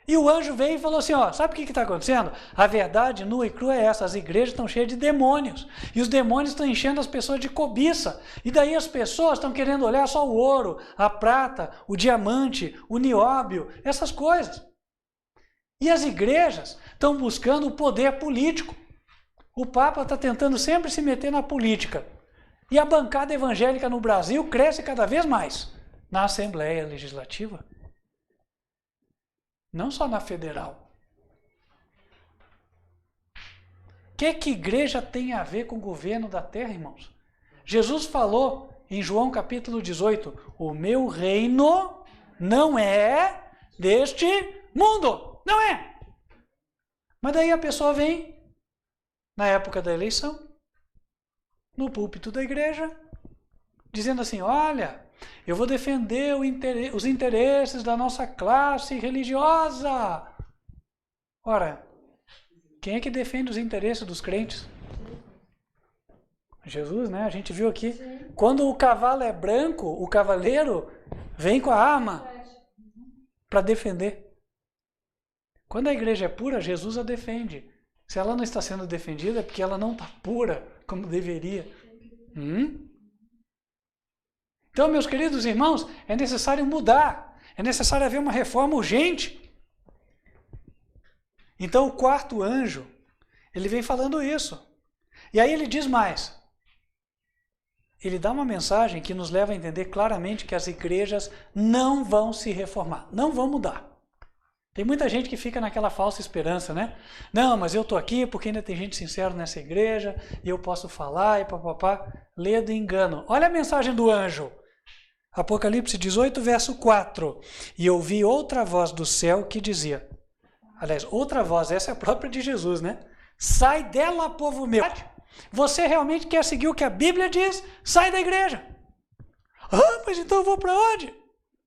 E o anjo veio e falou assim, sabe o que está acontecendo? A verdade nua e crua é essa, as igrejas estão cheias de demônios. E os demônios estão enchendo as pessoas de cobiça. E daí as pessoas estão querendo olhar só o ouro, a prata, o diamante, o nióbio, essas coisas. E as igrejas estão buscando o poder político. O Papa está tentando sempre se meter na política. E a bancada evangélica no Brasil cresce cada vez mais na Assembleia Legislativa. Não só na federal. O que igreja tem a ver com o governo da terra, irmãos? Jesus falou em João capítulo 18, o meu reino não é deste mundo. Não é. Mas daí a pessoa vem, na época da eleição, no púlpito da igreja, dizendo assim, olha, eu vou defender os interesses da nossa classe religiosa. Ora, quem é que defende os interesses dos crentes? Jesus, né? A gente viu aqui. Quando o cavalo é branco, o cavaleiro vem com a arma para defender. Quando a igreja é pura, Jesus a defende. Se ela não está sendo defendida, é porque ela não está pura como deveria. Então, meus queridos irmãos, é necessário mudar. É necessário haver uma reforma urgente. Então, o quarto anjo, ele vem falando isso. E aí ele diz mais. Ele dá uma mensagem que nos leva a entender claramente que as igrejas não vão se reformar, não vão mudar. Tem muita gente que fica naquela falsa esperança, né? Não, mas eu estou aqui porque ainda tem gente sincera nessa igreja e eu posso falar e papapá. Lê do engano. Olha a mensagem do anjo. Apocalipse 18, verso 4. E eu ouvi outra voz do céu que dizia, aliás, outra voz, essa é a própria de Jesus, né? Sai dela, povo meu. Você realmente quer seguir o que a Bíblia diz? Sai da igreja. Mas então eu vou para onde?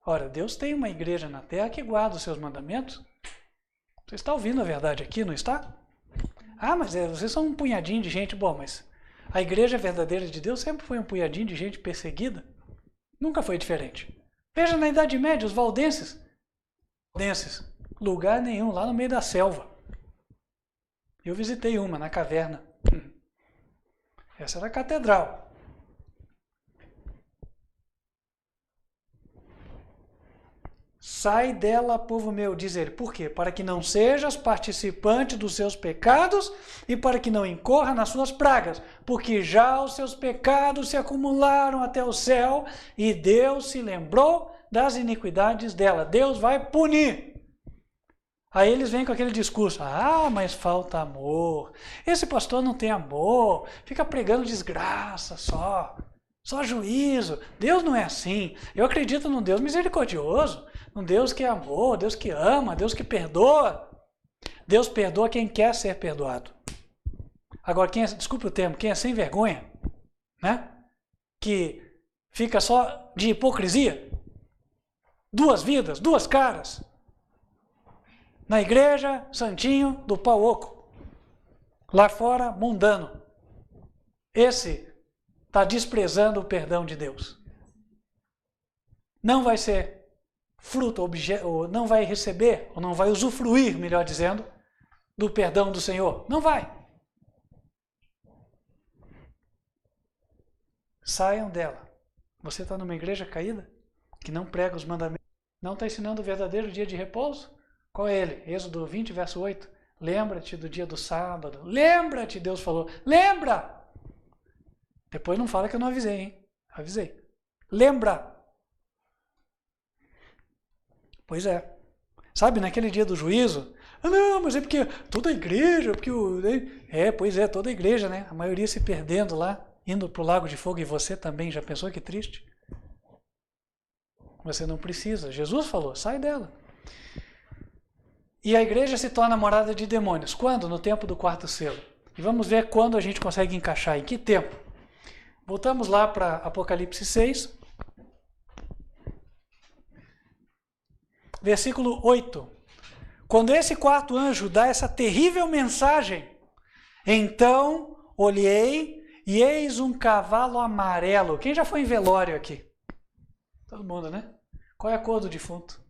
Ora, Deus tem uma igreja na terra que guarda os seus mandamentos. Você está ouvindo a verdade aqui, não está? Mas vocês são um punhadinho de gente. Bom, mas a igreja verdadeira de Deus sempre foi um punhadinho de gente perseguida. Nunca foi diferente. Veja na Idade Média, os valdenses. Lugar nenhum, lá no meio da selva. Eu visitei uma, na caverna. Essa era a catedral. Sai dela, povo meu, diz ele. Por quê? Para que não sejas participante dos seus pecados e para que não incorra nas suas pragas. Porque já os seus pecados se acumularam até o céu e Deus se lembrou das iniquidades dela. Deus vai punir. Aí eles vêm com aquele discurso. Mas falta amor. Esse pastor não tem amor. Fica pregando desgraça só. Só juízo. Deus não é assim. Eu acredito num Deus misericordioso. Um Deus que é amor, Deus que ama, Deus que perdoa. Deus perdoa quem quer ser perdoado. Agora, desculpe o termo, quem é sem vergonha, né? Que fica só de hipocrisia, duas vidas, duas caras. Na igreja, santinho do pau oco. Lá fora, mundano. Esse está desprezando o perdão de Deus. Não vai ser fruto, ou não vai receber, ou não vai usufruir, melhor dizendo, do perdão do Senhor. Não vai. Saiam dela. Você está numa igreja caída, que não prega os mandamentos, não está ensinando o verdadeiro dia de repouso? Qual é ele? Êxodo 20, verso 8. Lembra-te do dia do sábado. Lembra-te, Deus falou. Lembra! Depois não fala que eu não avisei, hein? Avisei. Lembra! Pois é. Sabe, naquele dia do juízo, Ah, não, mas é porque toda a igreja, porque o... pois é, toda a igreja, né? A maioria se perdendo lá, indo para o lago de fogo, e você também, já pensou que triste? Você não precisa. Jesus falou, sai dela. E a igreja se torna morada de demônios. Quando? No tempo do quarto selo. E vamos ver quando a gente consegue encaixar, em que tempo. Voltamos lá para Apocalipse 6. Versículo 8. Quando esse quarto anjo dá essa terrível mensagem, então olhei e eis um cavalo amarelo. Quem já foi em velório aqui? Todo mundo, né? Qual é a cor do defunto?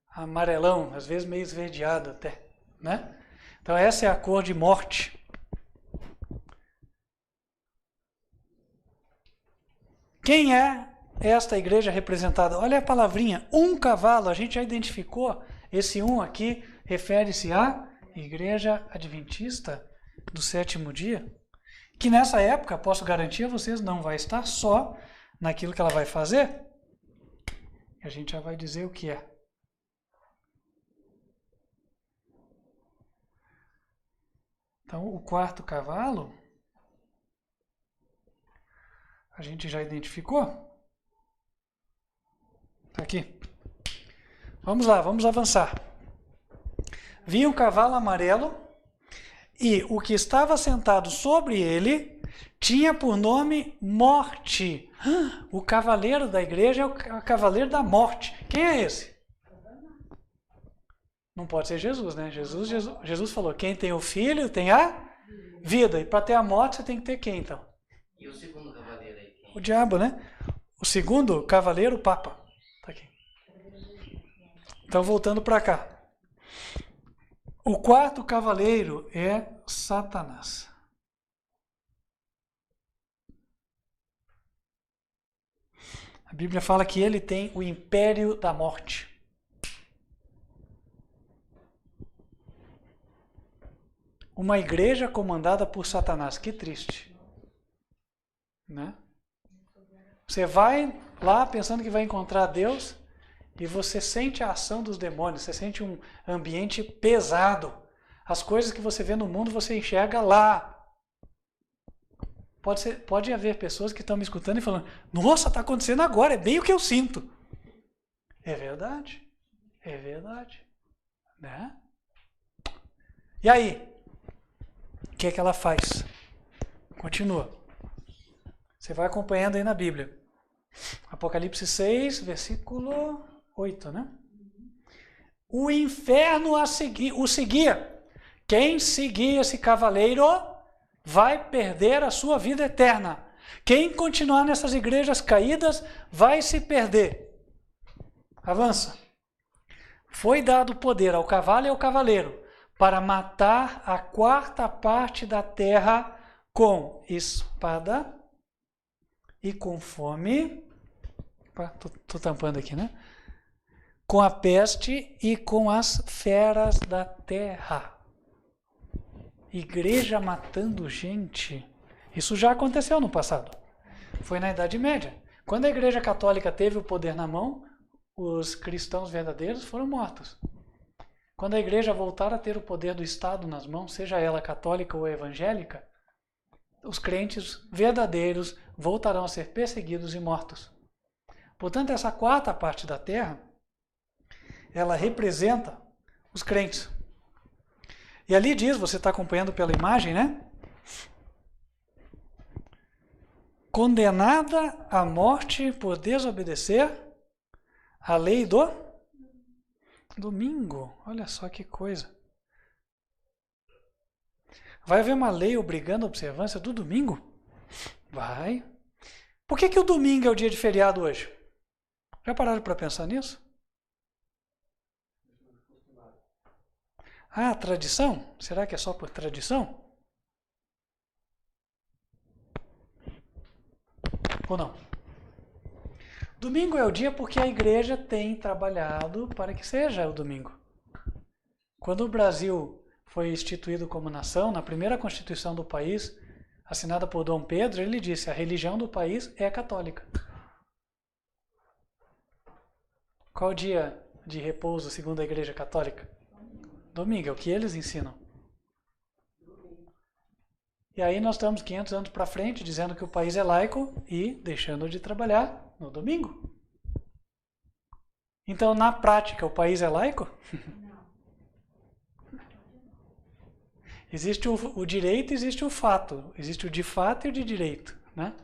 Amarelão, às vezes meio esverdeado até, né? Então essa é a cor de morte. Quem é esta igreja representada? Olha a palavrinha, um cavalo, a gente já identificou, esse um aqui refere-se à Igreja Adventista do Sétimo Dia, que nessa época, posso garantir a vocês, não vai estar só naquilo que ela vai fazer, a gente já vai dizer o que é. Então, o quarto cavalo, a gente já identificou? Está aqui. Vamos lá, vamos avançar. Vi um cavalo amarelo e o que estava sentado sobre ele tinha por nome Morte. O cavaleiro da igreja é o cavaleiro da morte. Quem é esse? Não pode ser Jesus, né? Jesus falou, quem tem o filho tem a vida. E para ter a morte você tem que ter quem, então? E o segundo cavaleiro aí? Quem? O diabo, né? O segundo cavaleiro, o Papa. Tá aqui. Então, voltando para cá. O quarto cavaleiro é Satanás. A Bíblia fala que ele tem o império da morte. Uma igreja comandada por Satanás. Que triste. Né? Você vai lá pensando que vai encontrar Deus e você sente a ação dos demônios. Você sente um ambiente pesado. As coisas que você vê no mundo você enxerga lá. Pode haver pessoas que estão me escutando e falando, nossa, está acontecendo agora, é bem o que eu sinto. É verdade. É verdade. Né? E aí? O que é que ela faz? Continua. Você vai acompanhando aí na Bíblia. Apocalipse 6, versículo 8, né? O inferno o seguia. Quem seguir esse cavaleiro vai perder a sua vida eterna. Quem continuar nessas igrejas caídas vai se perder. Avança. Foi dado poder ao cavalo e ao cavaleiro para matar a quarta parte da terra com espada e com fome. Estou tampando aqui, né? Com a peste e com as feras da terra. Igreja matando gente. Isso já aconteceu no passado. Foi na Idade Média. Quando a Igreja Católica teve o poder na mão, os cristãos verdadeiros foram mortos. Quando a igreja voltar a ter o poder do Estado nas mãos, seja ela católica ou evangélica, os crentes verdadeiros voltarão a ser perseguidos e mortos. Portanto, essa quarta parte da terra, ela representa os crentes. E ali diz, você está acompanhando pela imagem, né? Condenada à morte por desobedecer a lei do domingo. Olha só que coisa. Vai haver uma lei obrigando a observância do domingo? Vai. Por que o domingo é o dia de feriado hoje? Já pararam para pensar nisso? Ah, tradição? Será que é só por tradição? Ou não? Domingo é o dia porque a igreja tem trabalhado para que seja o domingo. Quando o Brasil foi instituído como nação, na primeira constituição do país, assinada por Dom Pedro, ele disse: a religião do país é a católica. Qual o dia de repouso segundo a Igreja Católica? Domingo, é o que eles ensinam. E aí nós estamos 500 anos para frente dizendo que o país é laico e deixando de trabalhar no domingo. Então, na prática, o país é laico? Existe o direito, existe o fato. Existe o de fato e o de direito. Né?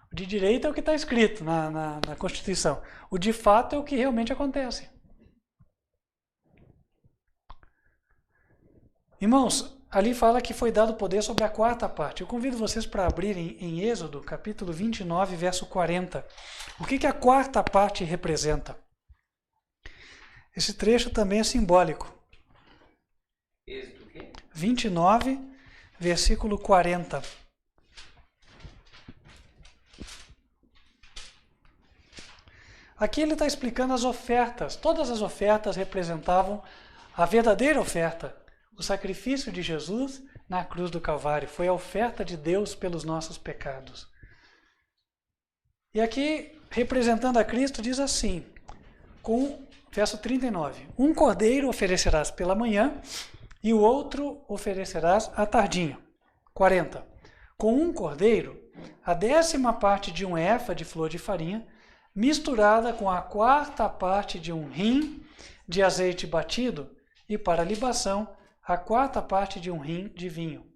O de direito é o que está escrito na Constituição. O de fato é o que realmente acontece. Irmãos, ali fala que foi dado poder sobre a quarta parte. Eu convido vocês para abrirem em Êxodo, capítulo 29, verso 40. O que a quarta parte representa? Esse trecho também é simbólico. Êxodo o quê? 29, versículo 40. Aqui ele está explicando as ofertas. Todas as ofertas representavam a verdadeira oferta. O sacrifício de Jesus na cruz do Calvário foi a oferta de Deus pelos nossos pecados. E aqui, representando a Cristo, diz assim, com verso 39, um cordeiro oferecerás pela manhã e o outro oferecerás à tardinha. 40, com um cordeiro, a 10ª parte de um efa de flor de farinha, misturada com a 4ª parte de um rim de azeite batido e para libação, a 4ª parte de um rim de vinho.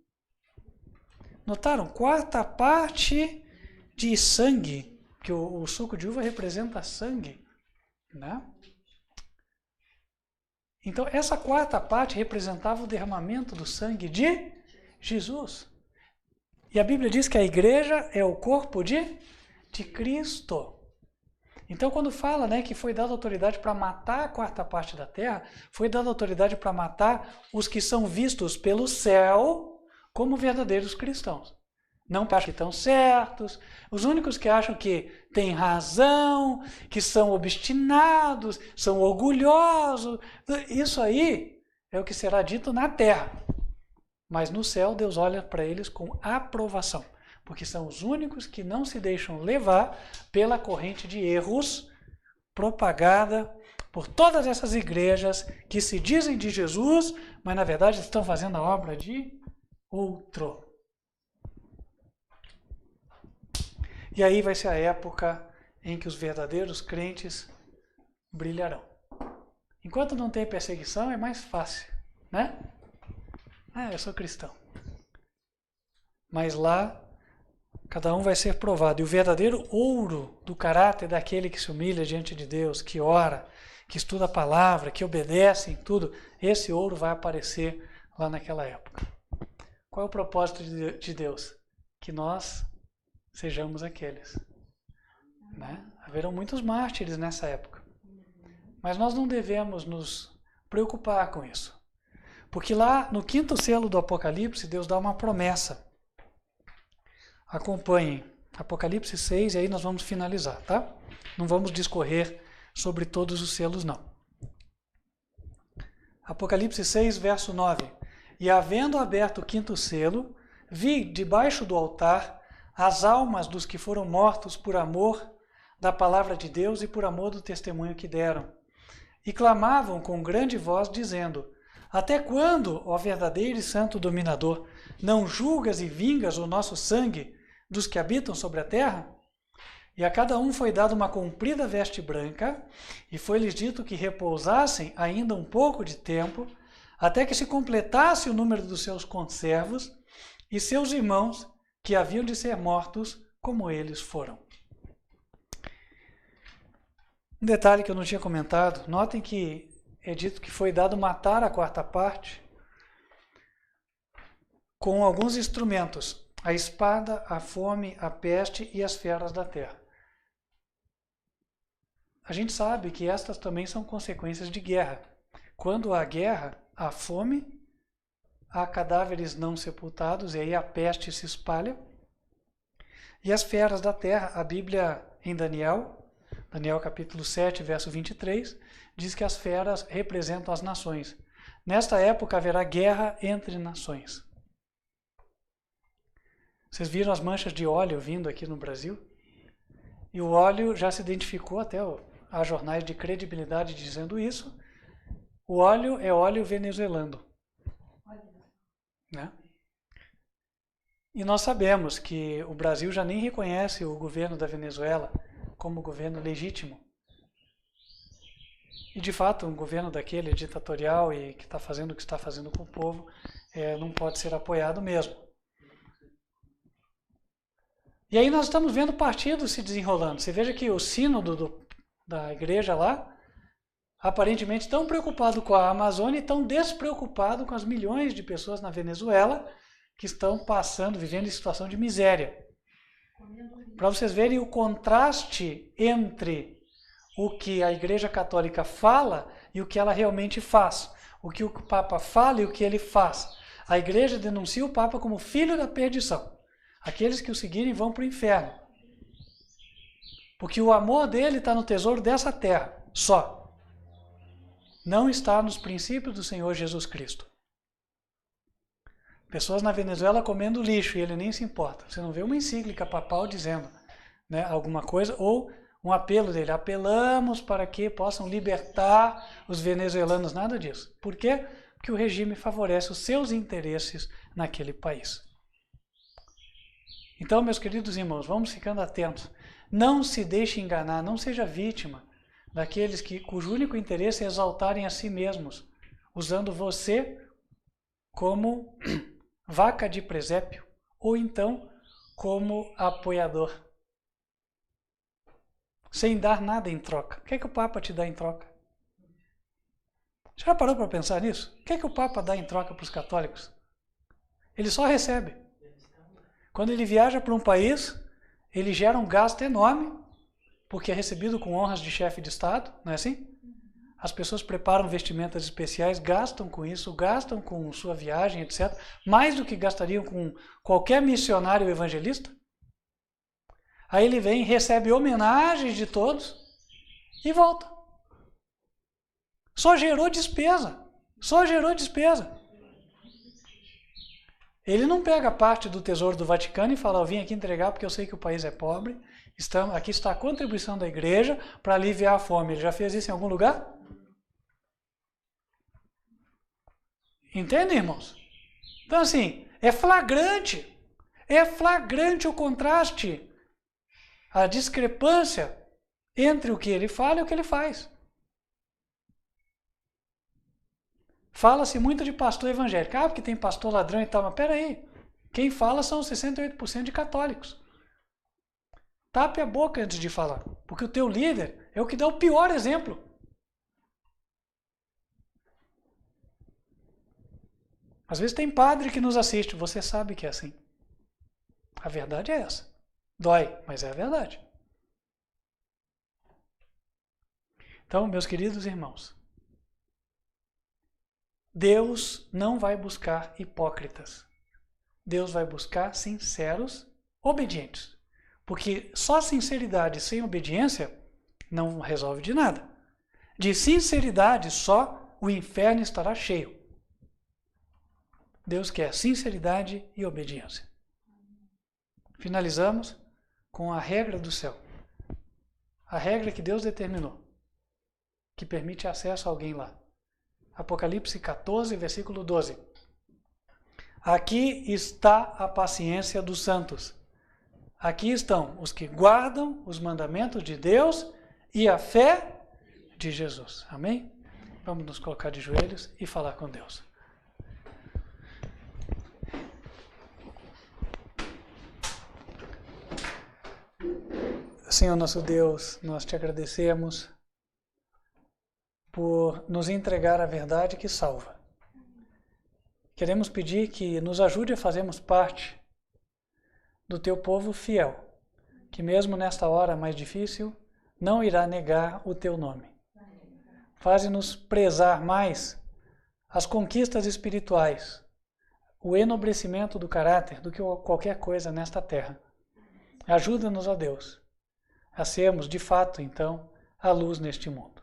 Notaram? 4ª parte de sangue, que o suco de uva representa sangue. Né? Então, essa 4ª parte representava o derramamento do sangue de Jesus. E a Bíblia diz que a igreja é o corpo de Cristo. Então, quando fala, né, que foi dada autoridade para matar a 4ª parte da terra, foi dada autoridade para matar os que são vistos pelo céu como verdadeiros cristãos. Não que acham que estão certos, os únicos que acham que têm razão, que são obstinados, são orgulhosos. Isso aí é o que será dito na terra. Mas no céu, Deus olha para eles com aprovação. Porque são os únicos que não se deixam levar pela corrente de erros propagada por todas essas igrejas que se dizem de Jesus, mas na verdade estão fazendo a obra de outro. E aí vai ser a época em que os verdadeiros crentes brilharão. Enquanto não tem perseguição, é mais fácil, né? Eu sou cristão. Mas lá, cada um vai ser provado. E o verdadeiro ouro do caráter daquele que se humilha diante de Deus, que ora, que estuda a palavra, que obedece em tudo, esse ouro vai aparecer lá naquela época. Qual é o propósito de Deus? Que nós sejamos aqueles. Né? Haverão muitos mártires nessa época. Mas nós não devemos nos preocupar com isso. Porque lá no 5º selo do Apocalipse, Deus dá uma promessa. Acompanhem Apocalipse 6 e aí nós vamos finalizar, tá? Não vamos discorrer sobre todos os selos, não. Apocalipse 6, verso 9. E havendo aberto o 5º selo, vi debaixo do altar as almas dos que foram mortos por amor da palavra de Deus e por amor do testemunho que deram. E clamavam com grande voz, dizendo: até quando, ó verdadeiro e santo dominador, não julgas e vingas o nosso sangue dos que habitam sobre a terra? E a cada um foi dada uma comprida veste branca, e foi-lhes dito que repousassem ainda um pouco de tempo, até que se completasse o número dos seus conservos e seus irmãos, que haviam de ser mortos como eles foram. Um detalhe que eu não tinha comentado, notem que é dito que foi dado matar a 4ª parte com alguns instrumentos, a espada, a fome, a peste e as feras da terra. A gente sabe que estas também são consequências de guerra. Quando há guerra, há fome, há cadáveres não sepultados, e aí a peste se espalha. E as feras da terra, a Bíblia em Daniel capítulo 7, verso 23, diz que as feras representam as nações. Nesta época haverá guerra entre nações. Vocês viram as manchas de óleo vindo aqui no Brasil? E o óleo já se identificou, até há jornais de credibilidade dizendo isso. O óleo é óleo venezuelano. Né? E nós sabemos que o Brasil já nem reconhece o governo da Venezuela como governo legítimo. E de fato, um governo daquele ditatorial e que está fazendo o que está fazendo com o povo não pode ser apoiado mesmo. E aí nós estamos vendo partidos se desenrolando. Você veja que o sínodo da igreja lá, aparentemente tão preocupado com a Amazônia e tão despreocupado com as milhões de pessoas na Venezuela que estão vivendo em situação de miséria. Para vocês verem o contraste entre o que a Igreja Católica fala e o que ela realmente faz. O que o Papa fala e o que ele faz. A Igreja denuncia o Papa como filho da perdição. Aqueles que o seguirem vão para o inferno. Porque o amor dele está no tesouro dessa terra, só. Não está nos princípios do Senhor Jesus Cristo. Pessoas na Venezuela comendo lixo e ele nem se importa. Você não vê uma encíclica papal dizendo, né, alguma coisa, ou um apelo dele, apelamos para que possam libertar os venezuelanos, nada disso. Por quê? Porque o regime favorece os seus interesses naquele país. Então, meus queridos irmãos, vamos ficando atentos. Não se deixe enganar, não seja vítima daqueles cujo único interesse é exaltarem a si mesmos, usando você como vaca de presépio, ou então como apoiador. Sem dar nada em troca. O que é que o Papa te dá em troca? Já parou para pensar nisso? O que é que o Papa dá em troca para os católicos? Ele só recebe. Quando ele viaja para um país, ele gera um gasto enorme, porque é recebido com honras de chefe de Estado, não é assim? As pessoas preparam vestimentas especiais, gastam com isso, gastam com sua viagem, etc. Mais do que gastariam com qualquer missionário evangelista. Aí ele vem, recebe homenagens de todos e volta. Só gerou despesa. Só gerou despesa. Ele não pega parte do tesouro do Vaticano e fala, eu vim aqui entregar porque eu sei que o país é pobre. Aqui está a contribuição da igreja para aliviar a fome. Ele já fez isso em algum lugar? Entendem, irmãos? Então assim, é flagrante o contraste, a discrepância entre o que ele fala e o que ele faz. Fala-se muito de pastor evangélico. Ah, porque tem pastor ladrão e tal, mas peraí. Quem fala são 68% de católicos. Tape a boca antes de falar, porque o teu líder é o que dá o pior exemplo. Às vezes tem padre que nos assiste, você sabe que é assim. A verdade é essa. Dói, mas é a verdade. Então, meus queridos irmãos, Deus não vai buscar hipócritas. Deus vai buscar sinceros, obedientes. Porque só sinceridade sem obediência não resolve de nada. De sinceridade só o inferno estará cheio. Deus quer sinceridade e obediência. Finalizamos com a regra do céu. A regra que Deus determinou, que permite acesso a alguém lá. Apocalipse 14, versículo 12. Aqui está a paciência dos santos. Aqui estão os que guardam os mandamentos de Deus e a fé de Jesus. Amém? Vamos nos colocar de joelhos e falar com Deus. Senhor nosso Deus, nós te agradecemos por nos entregar a verdade que salva. Queremos pedir que nos ajude a fazermos parte do teu povo fiel, que mesmo nesta hora mais difícil, não irá negar o teu nome. Faze-nos prezar mais as conquistas espirituais, o enobrecimento do caráter do que qualquer coisa nesta terra. Ajuda-nos, ó Deus, a sermos, de fato, então, a luz neste mundo.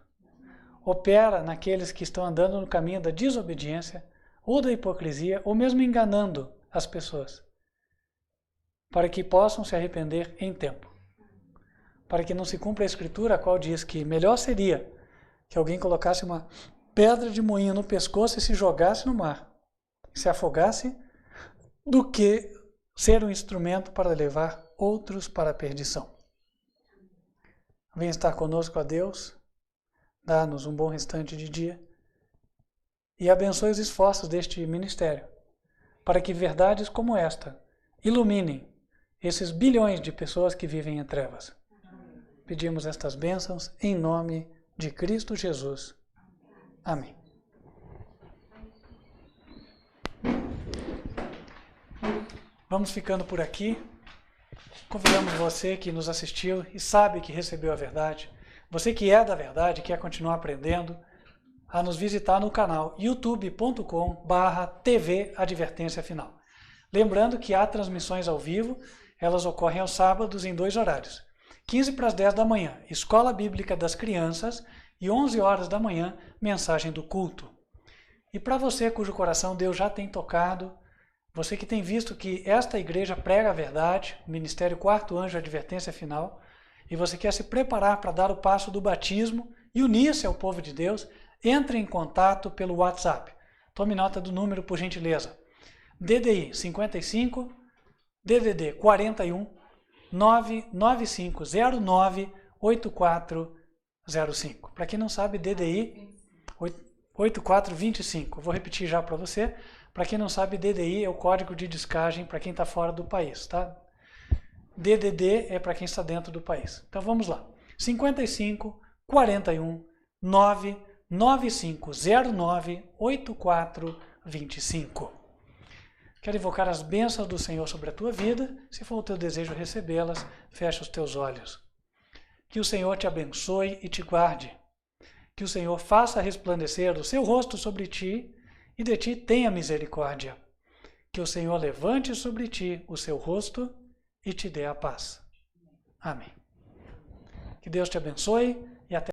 Opera naqueles que estão andando no caminho da desobediência, ou da hipocrisia, ou mesmo enganando as pessoas, para que possam se arrepender em tempo. Para que não se cumpra a Escritura, a qual diz que melhor seria que alguém colocasse uma pedra de moinho no pescoço e se jogasse no mar, se afogasse, do que ser um instrumento para levar outros para a perdição. Vem estar conosco, ó Deus, dá-nos um bom restante de dia e abençoe os esforços deste ministério, para que verdades como esta iluminem esses bilhões de pessoas que vivem em trevas. Pedimos estas bênçãos em nome de Cristo Jesus. Amém. Vamos ficando por aqui. Convidamos você que nos assistiu e sabe que recebeu a verdade, você que é da verdade e quer continuar aprendendo, a nos visitar no canal youtube.com/TV Advertência Final. Lembrando que há transmissões ao vivo, elas ocorrem aos sábados em 2 horários. 15 para as 10 da manhã, Escola Bíblica das Crianças, e 11 horas da manhã, Mensagem do Culto. E para você cujo coração Deus já tem tocado, você que tem visto que esta igreja prega a verdade, o Ministério Quarto Anjo Advertência Final, e você quer se preparar para dar o passo do batismo e unir-se ao povo de Deus, entre em contato pelo WhatsApp. Tome nota do número, por gentileza. DDI 55, DDD 41, 99509 8405. Para quem não sabe, DDI 8425. Vou repetir já para você. Para quem não sabe, DDI é o código de descagem para quem está fora do país, tá? DDD é para quem está dentro do país. Então vamos lá. 55 41 99509 8425. Quero invocar as bênçãos do Senhor sobre a tua vida. Se for o teu desejo recebê-las, fecha os teus olhos. Que o Senhor te abençoe e te guarde. Que o Senhor faça resplandecer o seu rosto sobre ti e de ti tenha misericórdia. Que o Senhor levante sobre ti o seu rosto e te dê a paz. Amém. Que Deus te abençoe.